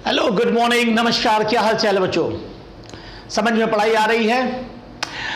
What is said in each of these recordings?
Hello, good morning, नमस्कार, क्या हाल चाल है बच्चों? समझ में पढ़ाई आ रही है?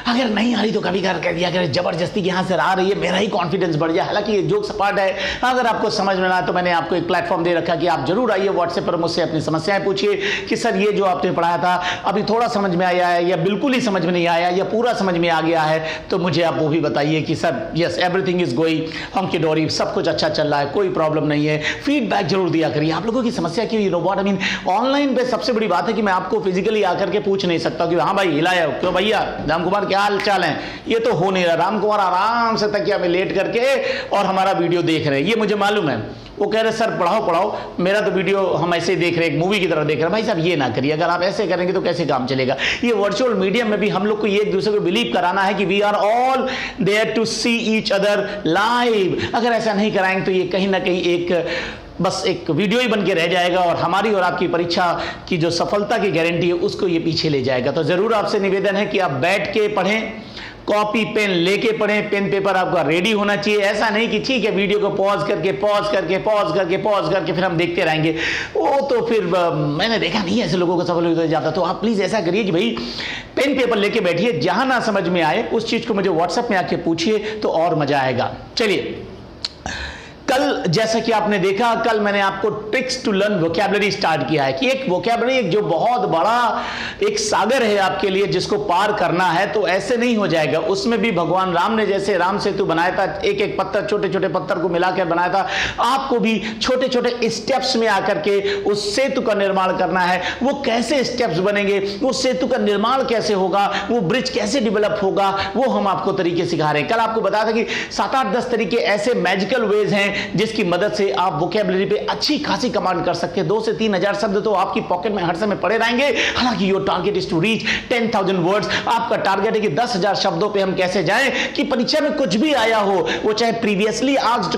अगर नहीं आ रही तो कभी कह दिया करें जबरदस्ती की, यहाँ से आ रही है, मेरा ही कॉन्फिडेंस बढ़ जाए। हालांकि ये जोक सपाट है, अगर आपको समझ में ना आए तो मैंने आपको एक प्लेटफॉर्म दे रखा कि आप जरूर आइए व्हाट्सएप पर, मुझसे अपनी समस्याएं पूछिए कि सर ये जो आपने पढ़ाया था अभी थोड़ा समझ में आया है, या बिल्कुल ही समझ में नहीं आया, या पूरा समझ में आ गया है, तो मुझे आप वो भी बताइए कि sir yes everything is going hunky dory, सब कुछ अच्छा चल रहा है, कोई प्रॉब्लम नहीं है। फीडबैक जरूर दिया करिए। आप लोगों की समस्या की, you know what I mean, online पे सबसे बड़ी बात है कि मैं आपको फिजिकली आकर के पूछ नहीं सकता कि हाँ भाई हिलाया हो, क्यों भैया राम कुमार क्या हाल चाल है, ये तो हो नहीं रहा। राम कुमार आराम से तकिया में लेट करके और हमारा वीडियो देख रहे हैं, ये मुझे मालूम है। वो कह रहे सर पढ़ाओ, मेरा तो वीडियो हम ऐसे ही देख रहे हैं, एक मूवी की तरह देख रहे हैं। भाई साहब ये ना करिए, अगर आप ऐसे करेंगे तो कैसे काम चलेगा? ये वर्चुअल मीडियम में भी हम लोग को ये एक दूसरे को बिलीव कराना है कि we are all there to see each other live. अगर ऐसा नहीं कराएंगे तो ये कहीं ना कहीं बस एक वीडियो ही बन के रह जाएगा, और हमारी और आपकी परीक्षा की जो सफलता की गारंटी है उसको ये पीछे ले जाएगा। तो जरूर आपसे निवेदन है कि आप बैठ के पढ़ें, कॉपी पेन लेके पढ़ें, पेन पेपर आपका रेडी होना चाहिए। ऐसा नहीं कि ठीक है वीडियो को पॉज करके फिर हम देखते रहेंगे, वो तो फिर मैंने देखा नहीं ऐसे लोगों को सफल हो जाता। तो आप प्लीज ऐसा करिए कि भाई पेन पेपर लेके बैठिए, जहां ना समझ में आए उस चीज को मुझे व्हाट्सएप में आके पूछिए तो और मजा आएगा। चलिए, कल जैसा कि आपने देखा, कल मैंने आपको tricks to learn vocabulary start किया है कि एक वोकैबुलरी एक जो बहुत बड़ा एक सागर है आपके लिए, जिसको पार करना है तो ऐसे नहीं हो जाएगा। उसमें भी भगवान राम ने जैसे राम सेतु बनाया था, एक एक पत्थर, छोटे छोटे पत्थर को मिलाकर बनाया था, आपको भी छोटे छोटे स्टेप्स में आकर के उस सेतु का निर्माण करना है। वो कैसे स्टेप्स बनेंगे, वो सेतु का निर्माण कैसे होगा, वो ब्रिज कैसे डेवलप होगा, वो हम आपको तरीके सिखा रहे हैं। कल आपको बताया था कि 7-8-10 तरीके ऐसे मैजिकल वेज हैं जिसकी मदद से आप वोकैबुलरी पे अच्छी खासी कमांड कर सकते हैं। 2 से 3 हजार शब्द तो आपकी पॉकेट में हर समय पड़े रहेंगे। हालांकि your target is to reach 10,000 words. आपका टारगेट है कि 10,000 शब्दों पे हम कैसे जाएं कि परीक्षा में कुछ भी आया हो, वो चाहे प्रीवियसली आस्क्ड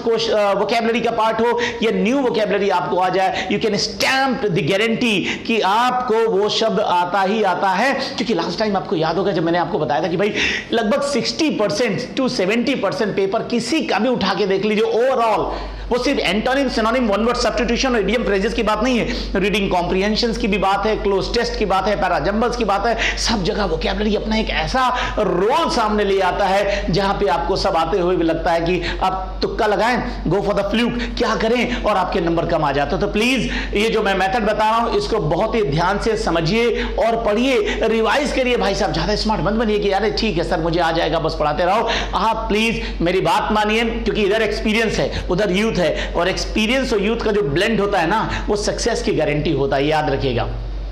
वोकैबुलरी का पार्ट हो या न्यू वोकैबुलरी आपको आ जाए, you can stamp the guarantee कि आपको वो शब्द आता ही आता है। क्योंकि लास्ट टाइम आपको याद होगा जब मैंने आपको बताया था कि भाई लगभग 60% to 70% पेपर किसी का भी उठा के देख लीजिए, ओवरऑल वो सिर्फ antonym, synonym, one word substitution और इडियम फ्रेजेस की बात नहीं है, रीडिंग कॉम्प्रिहेंशंस की भी बात है, क्लोज टेस्ट की बात है, पैराजंबल्स की बात है। सब जगह वोकैबुलरी अपना एक ऐसा रोल सामने ले आता है जहां पे आपको सब आते हुए भी लगता है कि आप तुक्का लगाएं, गो फॉर द फ्लूक, क्या करें, और आपके नंबर कम आ जाते। तो प्लीज ये जो मैं मेथड बता रहा हूं इसको बहुत ही ध्यान से समझिए और पढ़िए, रिवाइज करिए। भाई साहब ज्यादा स्मार्ट मत बनिए कि यार ठीक है सर मुझे आ जाएगा बस पढ़ाते रहो। आप प्लीज मेरी बात मानिए, क्योंकि इधर एक्सपीरियंस है उधर यूथ है, और एक्सपीरियंस और यूथ का जो ब्लेंड होता है ना, वो सक्सेस की गारंटी होता है। याद रखिएगा,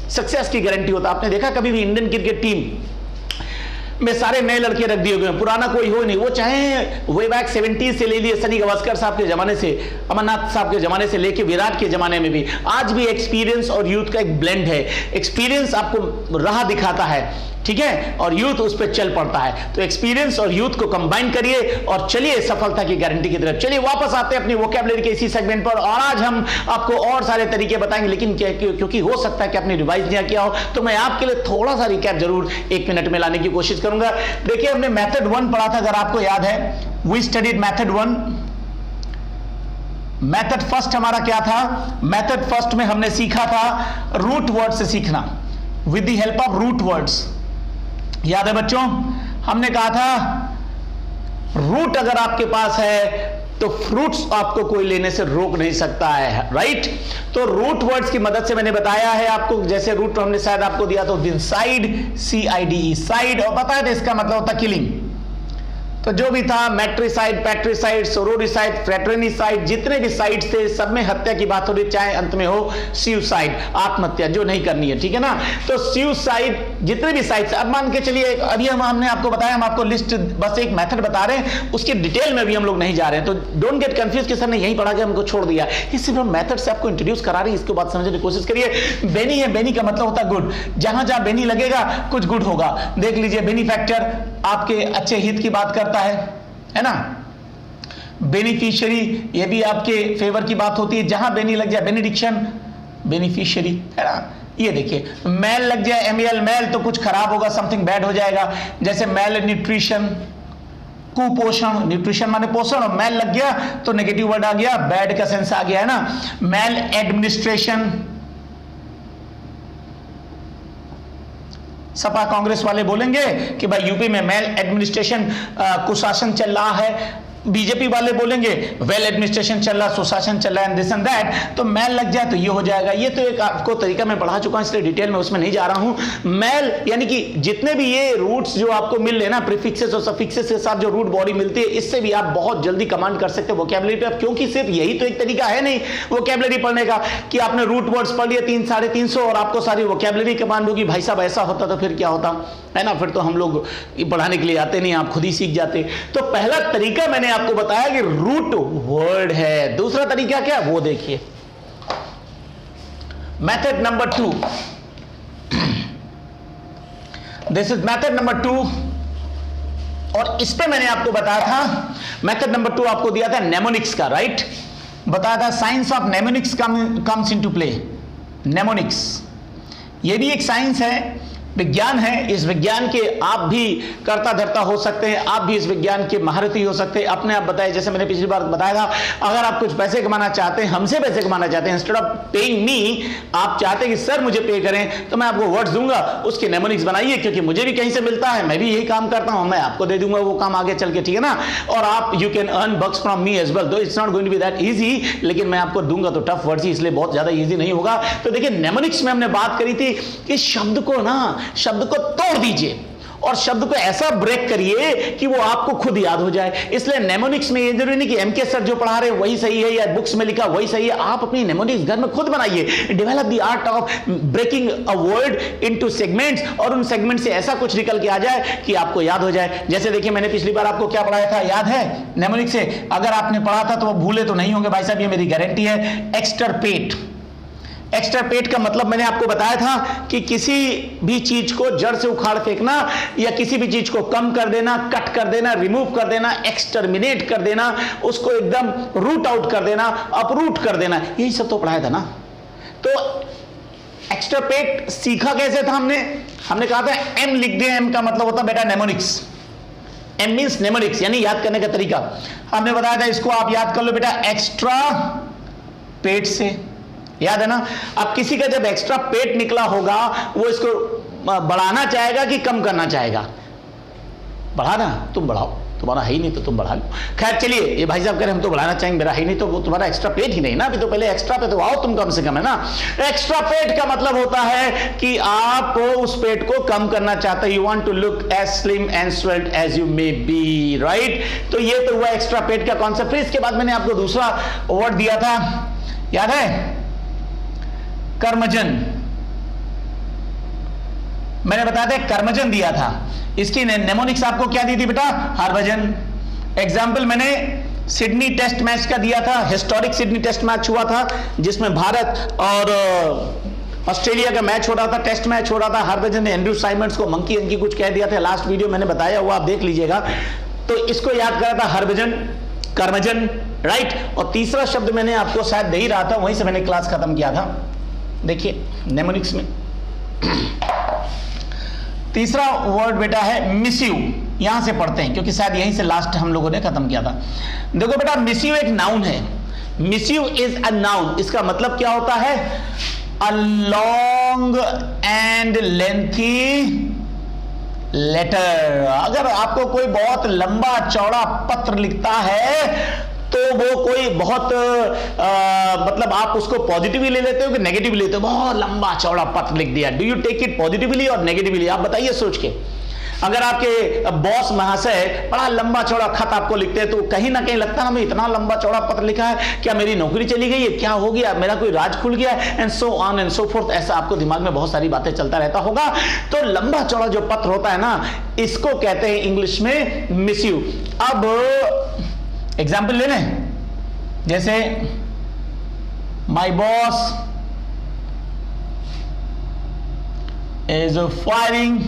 सक्सेस की गारंटी होता है। आपने देखा कभी भी इंडियन क्रिकेट टीम में सारे नए लड़के रख दिए गए, पुराना कोई हो नहीं। वो चाहे वे बैक 70s से ले लिए, सनी गावस्कर साहब के जमाने से, अमरनाथ साहब के जमाने से लेके विराट के जमाने में भी, आज भी एक्सपीरियंस और यूथ का एक ब्लेंड है। एक्सपीरियंस आपको राह दिखाता है, ठीक है, और यूथ उस पर चल पड़ता है। तो एक्सपीरियंस और यूथ को कंबाइन करिए और चलिए सफलता की गारंटी की तरफ। चलिए वापस आते हैं अपनी वोकैबुलरी के इसी सेगमेंट पर, और आज हम आपको और सारे तरीके बताएंगे। लेकिन क्योंकि हो सकता है कि आपने रिवाइज नहीं किया हो, तो मैं आपके लिए थोड़ा सा रिकैप जरूर 1 मिनट में लाने की कोशिश करूंगा। देखिए हमने मेथड 1 पढ़ा था, अगर आपको याद है, we studied method 1। Method first हमारा क्या था? मेथड फर्स्ट में हमने सीखा था रूट वर्ड से सीखना, with the help of root words. याद है बच्चों, हमने कहा था रूट अगर आपके पास है तो फ्रूट्स आपको कोई लेने से रोक नहीं सकता है, राइट? तो रूट वर्ड्स की मदद से मैंने बताया है आपको, जैसे रूट हमने शायद आपको दिया तो दिन साइड, CIDE साइड, और बताया था इसका मतलब होता किलिंग। तो जो भी था मैट्रिसाइड, पैट्रिसाइड, सोरोरिसाइड, फ्रेटर्निसाइड, जितने भी साइड थे सब में हत्या की बात हो रही, चाहे अंत में हो सुसाइड, आत्महत्या, जो नहीं करनी है, ठीक है ना? तो सुसाइड जितने भी साइड, अब मान के चलिए अभी हमने आपको बताया, हम आपको लिस्ट बस एक मेथड बता रहे हैं, उसके डिटेल में भी हम लोग नहीं जा रहे हैं। तो डोंट गेट कंफ्यूज कि सर ने यही पढ़ा के हमको छोड़ दिया, ये सिर्फ हम मेथड से आपको इंट्रोड्यूस करा रहे हैं, इसके बाद समझने की कोशिश करिए। बेनी है, बेनी का मतलब होता है गुड, जहां जहां बेनी लगेगा कुछ गुड होगा। देख लीजिए बेनिफैक्टर आपके अच्छे हित की बात करता है ना? बेनिफिशियरी, ये भी आपके फेवर की बात होती है, जहां बेनी लग जाए, बेनिडिक्शन, बेनिफिशियरी, है ना? ये देखिए मेल लग जाए, MEL मेल, तो कुछ खराब होगा, समथिंग बैड हो जाएगा। जैसे मेल न्यूट्रिशन, कुपोषण, न्यूट्रिशन माने पोषण, और मेल लग गया तो नेगेटिव वर्ड आ गया, बैड का सेंस आ गया, है ना? मेल एडमिनिस्ट्रेशन, सपा कांग्रेस वाले बोलेंगे कि भाई यूपी में मेल एडमिनिस्ट्रेशन कुशासन चल रहा है, बीजेपी वाले बोलेंगे वेल एडमिनिस्ट्रेशन चल रहा, सुशासन चल रहा है, दिस एंड दैट, तो मेल लग जाए तो ये हो जाएगा। ये तो एक आपको तरीका मैं पढ़ा चुका हूं, इसलिए डिटेल में उसमें नहीं जा रहा हूं। मेल यानी कि जितने भी ये रूट्स जो आपको मिल रहे ना, प्रीफिक्सेस और सफिक्सेस के साथ जो रूट बॉडी मिलती है, इससे भी आप बहुत जल्दी कमांड कर सकते हो वोकैबुलरी पे, क्योंकि सिर्फ यही तो एक तरीका है नहीं वोकैबुलरी पढ़ने का कि आपने रूट वर्ड्स पढ़ लिए 300-350 और आपको सारी वोकैबुलरी कमांड होगी। भाई साहब ऐसा होता तो फिर क्या होता है ना, फिर तो हम लोग पढ़ाने के लिए आते नहीं, आप खुद ही सीख जाते। तो पहला तरीका मैंने आपको बताया कि रूट वर्ड है। दूसरा तरीका क्या, वो देखिए, method number 2, this is method number 2, और इस पे मैंने आपको बताया था, मेथड नंबर 2 आपको दिया था नेमोनिक्स का, राइट, बताया था science of mnemonics comes into play. Mnemonics ये भी एक साइंस है, विज्ञान है। इस विज्ञान के आप भी कर्ता धर्ता हो सकते हैं, आप भी इस विज्ञान के महारथी हो सकते हैं। अपने आप बताए, जैसे मैंने पिछली बार बताया था, अगर आप कुछ पैसे कमाना चाहते हैं, हमसे पैसे कमाना चाहते हैं, इंस्टेड ऑफ पेइंग मी, आप चाहते हैं कि सर मुझे पे करें, तो मैं आपको वर्ड्स दूंगा, उसके नेमोनिक्स बनाइए, क्योंकि मुझे भी कहीं से मिलता है, मैं भी यही काम करता हूं, मैं आपको दे दूंगा वो काम आगे चल के, ठीक है ना। और आप you can earn bucks from me as well, though it's not going to be that easy, लेकिन मैं आपको दूंगा तो टफ वर्ड्स ही, इसलिए बहुत ज्यादा इजी नहीं होगा। तो देखिए नेमोनिक्स में हमने बात करी थी कि शब्द को तोड़ दीजिए और शब्द को ऐसा ब्रेक करिए कि वो आपको खुद याद हो जाए। इसलिए नेमोनिक्स में ये जरूरी नहीं कि एमके सर जो पढ़ा रहे वही सही है या बुक्स में लिखा वही सही है, आप अपनी नेमोनिक्स घर में खुद बनाइए। Develop the art of breaking a word into segments, और उन सेगमेंट से ऐसा कुछ निकल के आ जाए कि आपको याद हो जाए। जैसे देखिए मैंने पिछली बार आपको क्या पढ़ाया था, याद है नेमोनिक्स से? अगर आपने पढ़ा था तो वो भूले तो नहीं होंगे भाई साहब, ये मेरी गारंटी है। एक्सटरपेट, एक्सटरपेट का मतलब मैंने आपको बताया था कि किसी भी चीज को जड़ से उखाड़ फेंकना, या किसी भी चीज को कम कर देना, कट कर देना, रिमूव कर देना, एक्सटर्मिनेट कर देना, उसको एकदम रूट आउट कर देना, अपरूट कर देना, यही सब तो पढ़ाया था ना। तो एक्सटरपेट सीखा कैसे था हमने कहा था एम लिख दिया, एम का मतलब होता बेटा नेमोनिक्स, एम मींस नेमोनिक्स यानी याद करने का तरीका। हमने बताया था इसको आप याद कर लो बेटा एक्स्ट्रा पेट से, याद है ना। अब किसी का जब एक्स्ट्रा पेट निकला होगा वो इसको बढ़ाना चाहेगा कि कम करना चाहेगा? बढ़ाना, तुम बढ़ाओ, तुम्हारा है ही नहीं तो तुम बढ़ा लो। खैर चलिए, ये भाई साहब कह रहे हम तो बढ़ाना चाहेंगे, मेरा है ही नहीं, तो वो तुम्हारा एक्स्ट्रा पेट ही नहीं ना, अभी तो पहले एक्स्ट्रा पे तो आओ तुम कम से कम, है ना। एक्स्ट्रा पेट का मतलब होता है कि आप उस पेट को कम करना चाहते हैं, you want to look as slim and svelte as you may be, right. तो ये तो हुआ एक्स्ट्रा पेट का कॉन्सेप्ट। फिर इसके बाद मैंने आपको दूसरा वर्ड दिया था, याद है, कर्मजन। मैंने बताया था कर्मजन दिया था, इसकी नेमोनिक्स आपको क्या दी थी बेटा? हरभजन। एग्जाम्पल मैंने सिडनी टेस्ट मैच का दिया था, हिस्टोरिक सिडनी टेस्ट मैच हुआ था जिसमें भारत और ऑस्ट्रेलिया का मैच हो रहा था, टेस्ट मैच हो रहा था। हरभजन ने एंड्रू साइमंड्स को मंकी अंकी कुछ कह दिया था, लास्ट वीडियो मैंने बताया हुआ, आप देख लीजिएगा। तो इसको याद करा था हरभजन, कर्मजन, राइट। और तीसरा शब्द मैंने आपको शायद दे ही रहा था, वहीं से मैंने क्लास खत्म किया था। देखिए नेमोनिक्स में तीसरा वर्ड बेटा है मिसयू, यहां से पढ़ते हैं क्योंकि शायद यहीं से लास्ट हम लोगों ने खत्म किया था। देखो बेटा मिसयू एक नाउन है, मिसयू इज अ नाउन। इसका मतलब क्या होता है? A long and lengthy letter. अगर आपको कोई बहुत लंबा चौड़ा पत्र लिखता है तो वो कोई बहुत मतलब आप उसको पॉजिटिवली ले लेते हो कि नेगेटिवली लेते हो? बहुत लंबा चौड़ा पत्र लिख दिया, do you take it positively और नेगेटिवली? आप बताइए सोच के। अगर आपके बॉस महाशय बड़ा लंबा चौड़ा खत आपको लिखते हैं तो कहीं ना कहीं लगता है ना, इतना लंबा चौड़ा पत्र लिखा है, क्या मेरी नौकरी चली गई है, क्या हो गया, मेरा कोई राज खुल गया, and so on and so fourth. ऐसा आपको दिमाग में बहुत सारी बातें चलता रहता होगा। तो लंबा चौड़ा जो पत्र होता है ना, इसको कहते हैं इंग्लिश में मिसयू। अब एग्जाम्पल ले लें, जैसे my boss is firing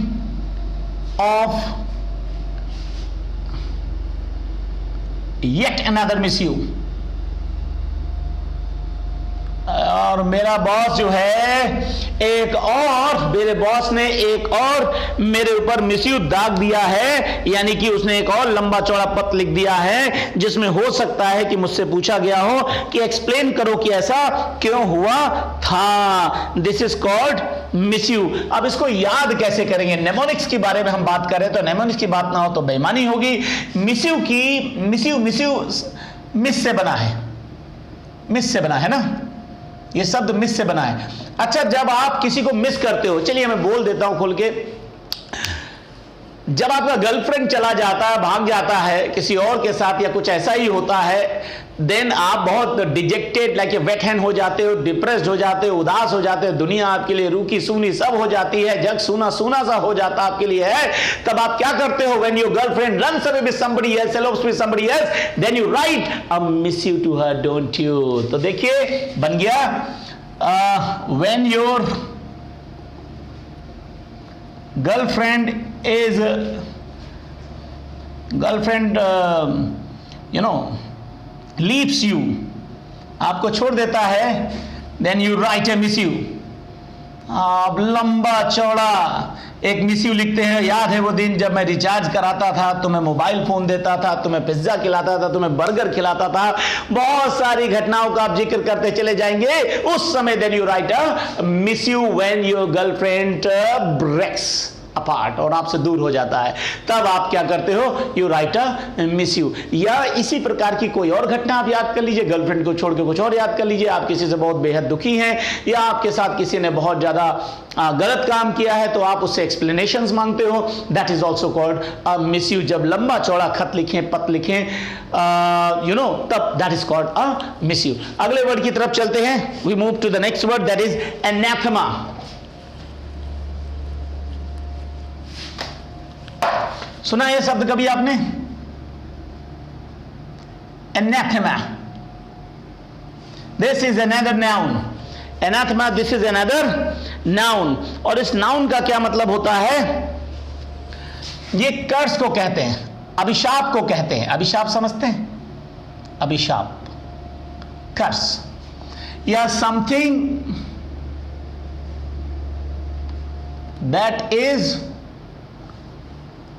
off yet another missive. और मेरा बॉस जो है मेरे बॉस ने एक और मेरे ऊपर मिसयू दाग दिया है, यानी कि उसने एक और लंबा चौड़ा पत्र लिख दिया है जिसमें हो सकता है कि मुझसे पूछा गया हो कि एक्सप्लेन करो कि ऐसा क्यों हुआ था। This is called miss you. अब इसको याद कैसे करेंगे? नेमोनिक्स के बारे में हम बात करें तो नेमोनिक्स की बात ना हो तो बेईमानी होगी। मिस यू की मिस यू मिस से बना है, मिस से बना है ना, ये शब्द मिस से बना है। अच्छा, जब आप किसी को मिस करते हो, चलिए मैं बोल देता हूं खोल के, जब आपका गर्लफ्रेंड चला जाता है, भाग जाता है किसी और के साथ या कुछ ऐसा ही होता है, देन आप बहुत dejected like a wait hand हो जाते हो, डिप्रेस्ड हो जाते हो, उदास हो जाते हो, दुनिया आपके लिए रूखी सूनी सब हो जाती है, जग सूना सूना सा हो जाता आपके लिए है। तब आप क्या करते हो? When your girlfriend runs away with somebody else, elopes with somebody else, then you write a miss you to her, don't you? तो देखिए बन गया when your girlfriend leaves you, आपको छोड़ देता है, then you write a miss you। आप लंबा चौड़ा एक मिस यू लिखते हैं। याद है वो दिन जब मैं रिचार्ज कराता था, तुम्हें मोबाइल फोन देता था, तुम्हें पिज्जा खिलाता था, तुम्हें बर्गर खिलाता था, बहुत सारी घटनाओं का आप जिक्र करते चले जाएंगे। उस समय then you write a miss you when your girlfriend breaks apart, और आपसे दूर हो जाता है, तब आप क्या करते हो? You write a miss you. या इसी प्रकार की कोई और घटना आप याद कर लीजिए, गर्लफ्रेंड को छोड़ के कुछ और याद कर लीजिए, आप किसी से बहुत बेहद दुखी हैं या आपके साथ किसी ने बहुत ज्यादा गलत काम किया है, तो आप उससे एक्सप्लेनेशंस मांगते हो, that is also called a miss you. जब लंबा चौड़ा खत लिखें, पत्र लिखें, तब that is called a miss you. अगले वर्ड की तरफ चलते हैं, we move to the next word, that is anathema. सुना यह शब्द कभी आपने? Anathema, this is another noun. Anathema, this is another noun. और इस नाउन का क्या मतलब होता है? ये कर्स को कहते हैं, अभिशाप को कहते हैं। अभिशाप समझते हैं? अभिशाप, कर्स, या something that is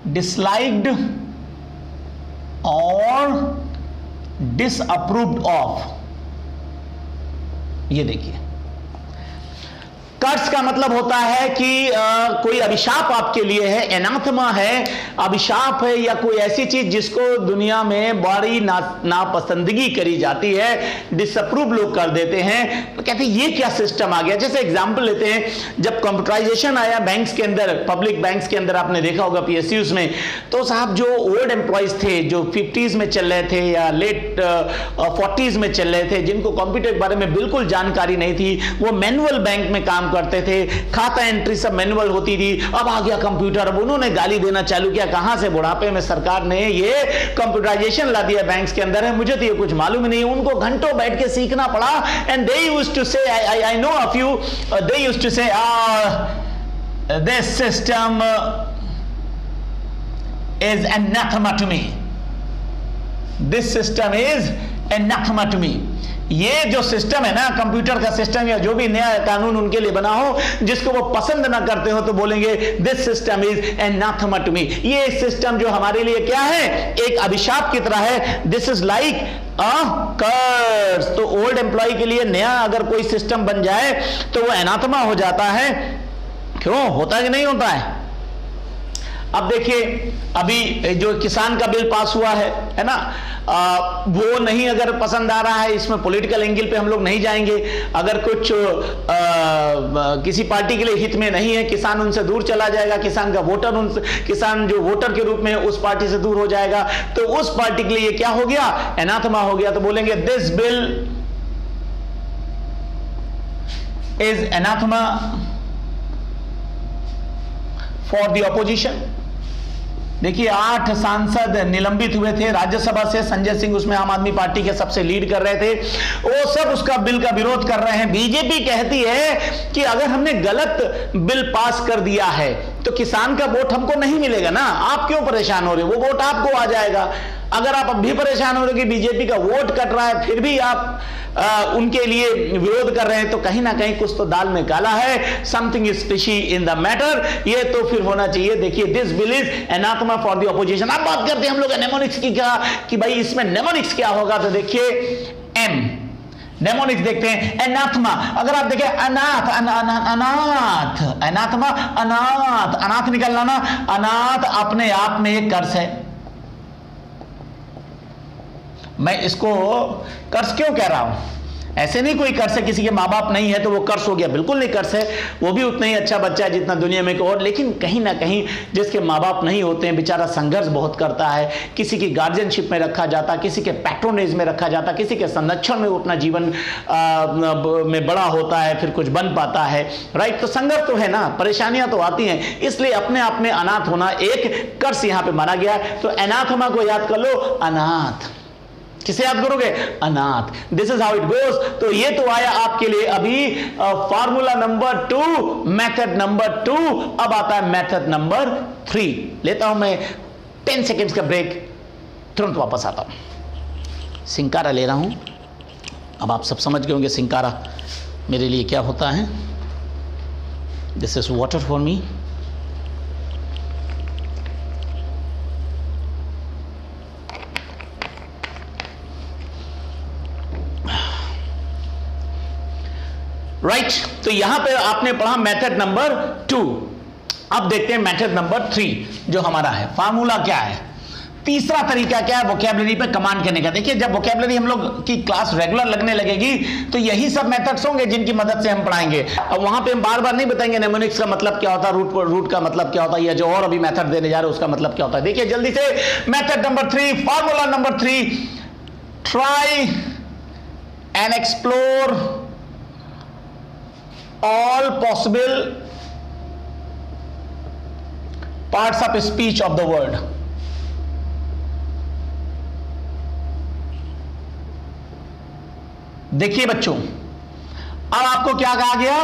disliked or disapproved of। ये देखिए, कर्स का मतलब होता है कि कोई अभिशाप आपके लिए है, एनाथमा है, अभिशाप है, या कोई ऐसी चीज जिसको दुनिया में बड़ी नापसंदगी करी जाती है, डिसअप्रूव लोग कर देते हैं। तो कहते हैं ये क्या सिस्टम आ गया। जैसे एग्जांपल लेते हैं, जब कंप्यूटराइजेशन आया बैंक्स के अंदर, पब्लिक बैंक्स के अंदर, आपने देखा होगा पीएसयूज में, तो साहब जो ओल्ड एम्प्लॉयज थे, जो 50s में चल रहे थे या लेट 40s में चल रहे थे, जिनको कंप्यूटर के बारे में बिल्कुल जानकारी नहीं थी, वो मैनुअल बैंक में काम करते थे, खाता एंट्री सब मैनुअल होती थी। अब आ गया कंप्यूटर, अब उन्होंने गाली देना चालू किया, कहां से बुढ़ापे में सरकार ने ये कंप्यूटराइजेशन ला दिया बैंक्स के अंदर है, मुझे तो ये कुछ मालूम नहीं। उनको घंटों बैठ के सीखना पड़ा। And they used to say, I know a few, they used to say this system is anathema to me, this system is anathema to me। ये जो सिस्टम है ना, कंप्यूटर का सिस्टम या जो भी नया कानून उनके लिए बना हो, जिसको वो पसंद ना करते हो, तो बोलेंगे this system is anathema to me. ये सिस्टम जो हमारे लिए क्या है? एक अभिशाप की तरह है। दिस इज लाइक अ कर्स। तो ओल्ड एम्प्लॉय के लिए नया अगर कोई सिस्टम बन जाए तो वो एनाथेमा हो जाता है। क्यों होता है कि नहीं होता है? अब देखिए, अभी जो किसान का बिल पास हुआ है ना, वो नहीं अगर पसंद आ रहा है, इसमें पॉलिटिकल एंगल पे हम लोग नहीं जाएंगे। अगर कुछ किसी पार्टी के लिए हित में नहीं है, किसान उनसे दूर चला जाएगा, किसान का वोटर किसान जो वोटर के रूप में उस पार्टी से दूर हो जाएगा, तो उस पार्टी के लिए क्या हो गया? एनाथेमा हो गया। तो बोलेंगे this bill is anathema for the opposition. देखिए, 8 सांसद निलंबित हुए थे राज्यसभा से, संजय सिंह उसमें आम आदमी पार्टी के सबसे लीड कर रहे थे, वो सब उसका बिल का विरोध कर रहे हैं। बीजेपी कहती है कि अगर हमने गलत बिल पास कर दिया है तो किसान का वोट हमको नहीं मिलेगा ना, आप क्यों परेशान हो रहे हो? वो वोट आपको आ जाएगा। अगर आप अब भी परेशान हो रहे हो कि बीजेपी का वोट कट रहा है, फिर भी आप उनके लिए विरोध कर रहे हैं, तो कहीं ना कहीं कुछ तो दाल में काला है। Something is fishy in the matter. ये तो फिर होना चाहिए। देखिए, this bill is anathema for the opposition. अब बात करते हैं हम लोग नेमोनिक्स की, क्या कि भाई इसमें नेमोनिक्स क्या होगा। तो देखिए, एम डेमोनिक्स देखते हैं, एनाथमा। अगर आप देखें अनाथ, अनाथ, एनाथमा अनाथ, अनाथ निकल लाना, अनाथ अपने आप में एक कर्स है। मैं इसको कर्स क्यों कह रहा हूं? ऐसे नहीं कोई कर्स है, किसी के माँ बाप नहीं है तो वो कर्स हो गया, बिल्कुल नहीं कर्स है, वो भी उतना ही अच्छा बच्चा है जितना दुनिया में और। लेकिन कहीं ना कहीं जिसके माँ बाप नहीं होते हैं, बेचारा संघर्ष बहुत करता है, किसी की गार्जियनशिप में रखा जाता, किसी के पैट्रोनेज में रखा जाता, किसी के संरक्षण में वो अपना जीवन में बड़ा होता है, फिर कुछ बन पाता है, राइट। तो संघर्ष तो है ना, परेशानियां तो आती हैं, इसलिए अपने आप में अनाथ होना एक कर्स यहां पे माना गया है। तो एनाथमा को याद कर लो, अनाथ। किसे याद करोगे? अनाथ। This is how it goes. तो ये तो आया आपके लिए अभी फार्मूला नंबर 2, मेथड नंबर 2। अब आता है मेथड नंबर 3। लेता हूं मैं 10 सेकेंड्स का ब्रेक, तुरंत वापस आता हूं। सिंकारा ले रहा हूं। अब आप सब समझ गए होंगे सिंकारा मेरे लिए क्या होता है। This is water for me. Right तो यहां पे आपने पढ़ा मेथड नंबर 2। अब देखते हैं मेथड नंबर 3 जो हमारा है। फार्मूला क्या है? तीसरा तरीका क्या है वोकैबुलरी पे कमांड करने का? देखिए जब वोकैबुलरी हम लोग की क्लास रेगुलर लगने लगेगी तो यही सब मेथड्स होंगे जिनकी मदद से हम पढ़ाएंगे। अब वहां पे हम बार बार नहीं बताएंगे नेमोनिक्स का मतलब क्या होता है, रूट का मतलब क्या होता है, या जो और अभी मेथड देने जा रहे हैं उसका मतलब क्या होता है। देखिए जल्दी से method number 3, formula number 3, try and explore all possible parts of speech of the word। देखिए बच्चों, अब आपको क्या कहा गया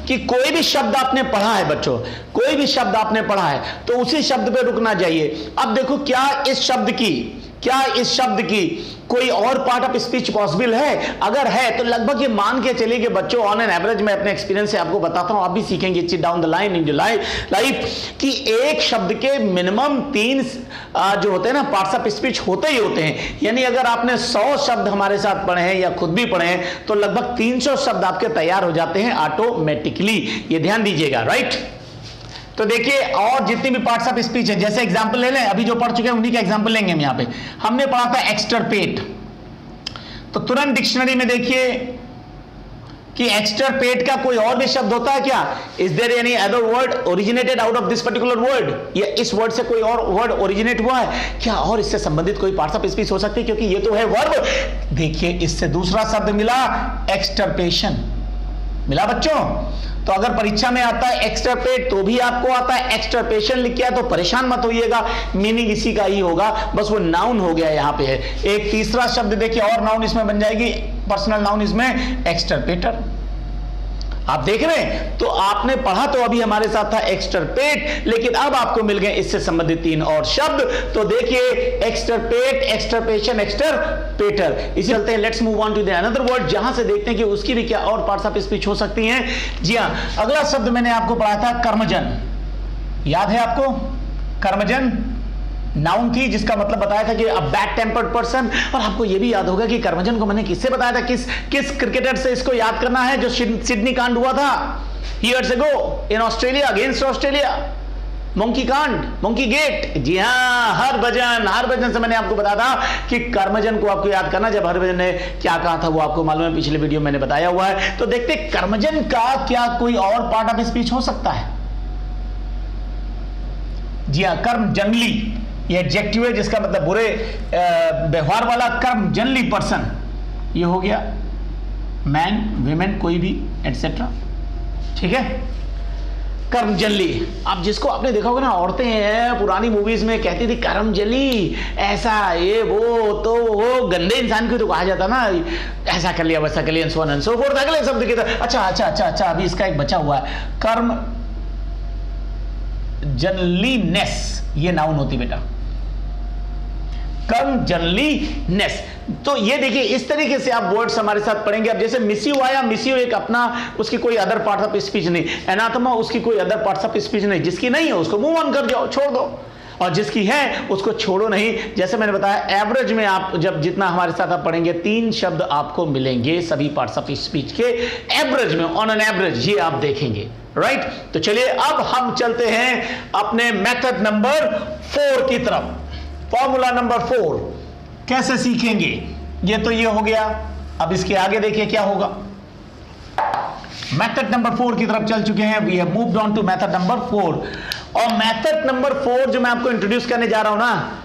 कि कोई भी शब्द आपने पढ़ा है बच्चों, कोई भी शब्द आपने पढ़ा है तो उसी शब्द पे रुकना चाहिए। अब देखो क्या इस शब्द की कोई और पार्ट ऑफ स्पीच पॉसिबल है? अगर है तो लगभग ये मान के चलिए कि बच्चों ऑन एन एवरेज मैं अपने एक्सपीरियंस से आपको बताता हूं, आप भी सीखेंगे it's down the line in life कि एक शब्द के मिनिमम 3 जो होते हैं ना पार्ट्स ऑफ स्पीच होते ही होते हैं। यानी अगर आपने 100 शब्द हमारे साथ पढ़े हैं या खुद भी पढ़े हैं तो लगभग 300 शब्द आपके तैयार हो जाते हैं ऑटोमेटिकली। ये ध्यान दीजिएगा, राइट। तो देखिए और जितनी भी पार्ट्स ऑफ स्पीच है, जैसे एग्जांपल ले लें, अभी जो पढ़ चुके हैं उन्हीं का एग्जांपल लेंगे हम। यहां पे हमने पढ़ा था एक्सटर्पेट, तो तुरंत डिक्शनरी में देखिए कि एक्सटर्पेट का कोई और भी शब्द होता है क्या? Is there any other word originated out of this particular word? या इस वर्ड से कोई और वर्ड ओरिजिनेट हुआ है क्या? और इससे संबंधित कोई पार्ट्स ऑफ स्पीच हो सकती है क्योंकि ये तो है वर्ब। देखिए इससे दूसरा शब्द मिला, एक्सटर्पेशन मिला बच्चों। तो अगर परीक्षा में आता है एक्सटर्पेट तो भी आपको आता है एक्सटर्पेशन लिख के, तो परेशान मत होइएगा, मीनिंग इसी का ही होगा, बस वो नाउन हो गया यहाँ पे है। एक तीसरा शब्द देखिए और नाउन इसमें बन जाएगी, पर्सनल नाउन इसमें एक्सटर्पेटर। आप देख रहे हैं तो आपने पढ़ा तो अभी हमारे साथ था एक्सटर्पेट, लेकिन अब आपको मिल गए इससे संबंधित 3 और शब्द। तो देखिए एक्सटर्पेट, एक्सटर्पेशन, एक्सटर्पेटर। इसी चलते हैं let's move on to the another word, जहां से देखते हैं कि उसकी भी क्या और पार्ट्स ऑफ स्पीच हो सकती हैं। जी हां, अगला शब्द मैंने आपको पढ़ाया था कर्मजन, याद है आपको? कर्मजन नाउन थी जिसका मतलब बताया था कि अ बैड टेम्पर्ड पर्सन। और आपको यह भी याद होगा कि कर्मजन को मैंने किससे बताया था, किस क्रिकेटर से इसको याद करना है जो सिडनी कांड हुआ था years ago in Australia, against Australia, monkey कांड, मंकी गेट। जी हाँ, हरभजन से मैंने आपको बताया था कि कर्मजन को आपको याद करना। जब हरभजन ने क्या कहा था वो आपको मालूम है, पिछले वीडियो में मैंने बताया हुआ है। तो देखते कर्मजन का क्या कोई और पार्ट ऑफ स्पीच हो सकता है? जी हाँ, कर्म जनरली, ये एडजेक्टिव है जिसका मतलब बुरे व्यवहार वाला। कर्म जनरली पर्सन, ये हो गया मैन, वीमेन, कोई भी एटसेट्रा, ठीक है। कर्म जनरली, अब जिसको आपने देखा होगा ना, औरतें हैं पुरानी मूवीज में कहती थी कर्म जली, ऐसा ये वो, तो वो गंदे इंसान को तो कहा जाता ना, ऐसा कर लिया वैसा कर लिया, so on and so fourth. अगले शब्द की तरह अच्छा अभी इसका एक बचा हुआ है, कर्म जनरलीनेस, ये नाउन होती बेटा, कर्म जनरलीनेस। तो ये देखिए इस तरीके से आप वर्ड्स हमारे साथ पढ़ेंगे। अब जैसे मिस्यू आया, मिस्यू एक अपना, उसकी कोई अदर पार्ट ऑफ स्पीच नहीं। एनाथमा उसकी कोई अदर पार्ट ऑफ स्पीच नहीं, जिसकी नहीं है उसको मूव ऑन कर जाओ, छोड़ दो। और जिसकी है उसको छोड़ो नहीं। जैसे मैंने बताया, एवरेज में आप जब जितना हमारे साथ आप पढ़ेंगे 3 शब्द आपको मिलेंगे सभी पार्ट्स ऑफ स्पीच के एवरेज में, ऑन एन एवरेज ये आप देखेंगे, राइट। तो चलिए अब हम चलते हैं अपने मेथड नंबर 4 की तरफ। फॉर्मूला नंबर 4 कैसे सीखेंगे, ये तो ये हो गया। अब इसके आगे देखिए क्या होगा। मेथड नंबर 4 की तरफ चल चुके हैं। We have moved on to method number 4। और मेथड नंबर 4 जो मैं आपको इंट्रोड्यूस करने जा रहा हूं ना,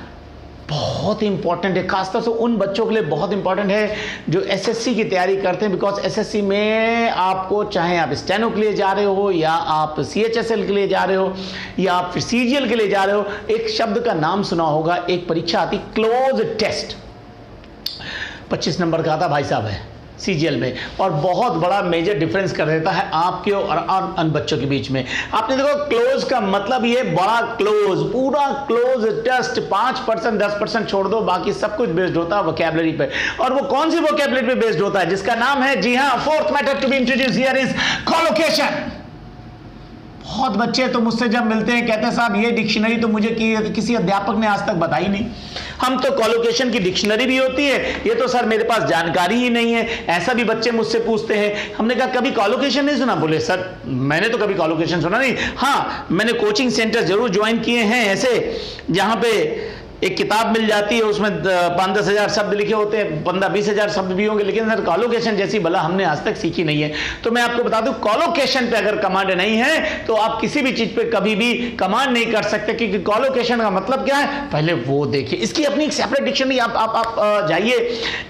बहुत इंपॉर्टेंट है, खासतौर से उन बच्चों के लिए बहुत इंपॉर्टेंट है जो एसएससी की तैयारी करते हैं। बिकॉज एसएससी में आपको, चाहे आप स्टेनो के लिए जा रहे हो या आप सीएचएसएल के लिए जा रहे हो या आप फिर सीजीएल के लिए जा रहे हो, एक शब्द का नाम सुना होगा, एक परीक्षा आती क्लोज टेस्ट, 25 नंबर का आता भाई साहब है सीजीएल में, और बहुत बड़ा मेजर डिफरेंस कर देता है आपके और अन बच्चों के बीच में। आपने देखो क्लोज का मतलब ये बड़ा क्लोज, पूरा क्लोज टेस्ट 5% 10% छोड़ दो, बाकी सब कुछ बेस्ड होता है वोकैबुलरी पे। और वो कौन सी वोकैबुलरी पे बेस्ड होता है, जिसका नाम है, जी हां, fourth method to be introduce here is collocation. बहुत बच्चे तो मुझसे जब मिलते हैं कहते हैं साहब ये डिक्शनरी तो मुझे किसी अध्यापक ने आज तक बताई नहीं। हम तो कोलोकेशन की डिक्शनरी भी होती है, ये तो सर मेरे पास जानकारी ही नहीं है। ऐसा भी बच्चे मुझसे पूछते हैं। हमने कहा कभी कोलोकेशन नहीं सुना? बोले सर मैंने तो कभी कोलोकेशन सुना नहीं। हाँ, मैंने कोचिंग सेंटर जरूर ज्वाइन किए हैं ऐसे, जहां पे एक किताब मिल जाती है, उसमें 5-10 हजार शब्द लिखे होते हैं, 15-20 हजार शब्द भी होंगे, लेकिन सर कोलोकेशन जैसी भला हमने आज तक सीखी नहीं है। तो मैं आपको बता दूं, कोलोकेशन पे अगर कमांड नहीं है तो आप किसी भी चीज पे कभी भी कमांड नहीं कर सकते, क्योंकि कोलोकेशन का मतलब क्या है पहले वो देखिए। इसकी अपनी एक सेपरेट डिक्शनरी आप जाइए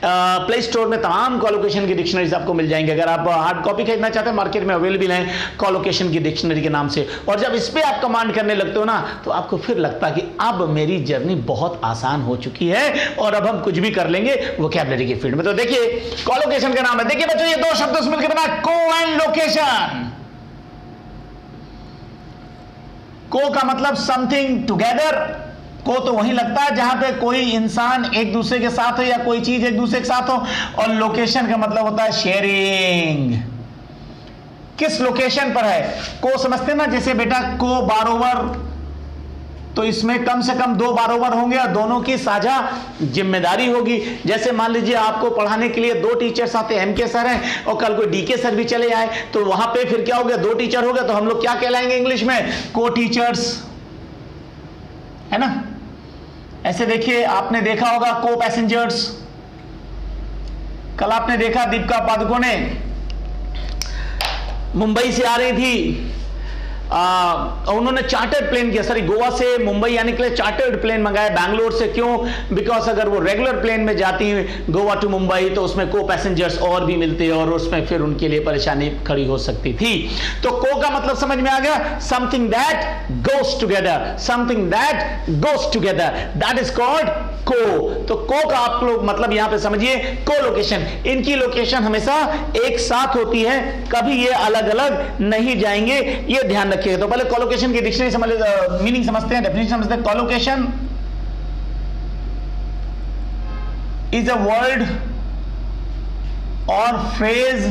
प्ले स्टोर में, तमाम कोलोकेशन की डिक्शनरीज आपको मिल जाएंगे। अगर आप हार्ड कॉपी खरीदना चाहते हैं, मार्केट में अवेलेबल है कोलोकेशन की डिक्शनरी के नाम से। और जब इस पे आप कमांड करने लगते हो ना, तो आपको फिर लगता है कि अब मेरी जर्नी बहुत आसान हो चुकी है और अब हम कुछ भी कर लेंगे वोकैबुलरी के फील्ड में। तो देखिए कोलोकेशन का नाम है, देखिए बच्चों ये 2 शब्द मिलकर बना को एंड लोकेशन। को का मतलब समथिंग टुगेदर। को तो वहीं लगता है जहां पे कोई इंसान एक दूसरे के साथ हो या कोई चीज एक दूसरे के साथ हो। और लोकेशन का मतलब होता है शेयरिंग। किस लोकेशन पर है, को समझते ना, जैसे बेटा को बारोवर, तो इसमें कम से कम 2 बारोवर होंगे और दोनों की साझा जिम्मेदारी होगी। जैसे मान लीजिए आपको पढ़ाने के लिए 2 टीचर्स आते हैं, एमके सर हैं और कल कोई डीके सर भी चले आए, तो वहां पे फिर क्या हो गया, 2 टीचर हो गए, तो हम लोग क्या कहलाएंगे इंग्लिश में, को टीचर्स, है ना। ऐसे देखिए आपने देखा होगा को पैसेंजर्स। कल आपने देखा दीपिका पादुकोणे मुंबई से आ रही थी, उन्होंने चार्टर्ड प्लेन किया, सॉरी गोवा से मुंबई आने के लिए चार्टर्ड प्लेन मंगाया बैंगलोर से। क्यों? बिकॉज अगर वो रेगुलर प्लेन में जाती गोवा टू मुंबई तो उसमें को पैसेंजर्स और भी मिलते और उसमें फिर उनके लिए परेशानी खड़ी हो सकती थी। तो को का मतलब समझ में आ गया, something that goes together, something that goes together, that is called को। तो को का आप लोग मतलब यहां पे समझिए को लोकेशन। इनकी लोकेशन हमेशा एक साथ होती है, कभी ये अलग अलग नहीं जाएंगे, ये ध्यान रखिए। तो पहले कोलोकेशन की डिक्शनरी समझ, मीनिंग समझते हैं, डेफिनेशन समझते हैं। कोलोकेशन इज अ वर्ड और फ्रेज,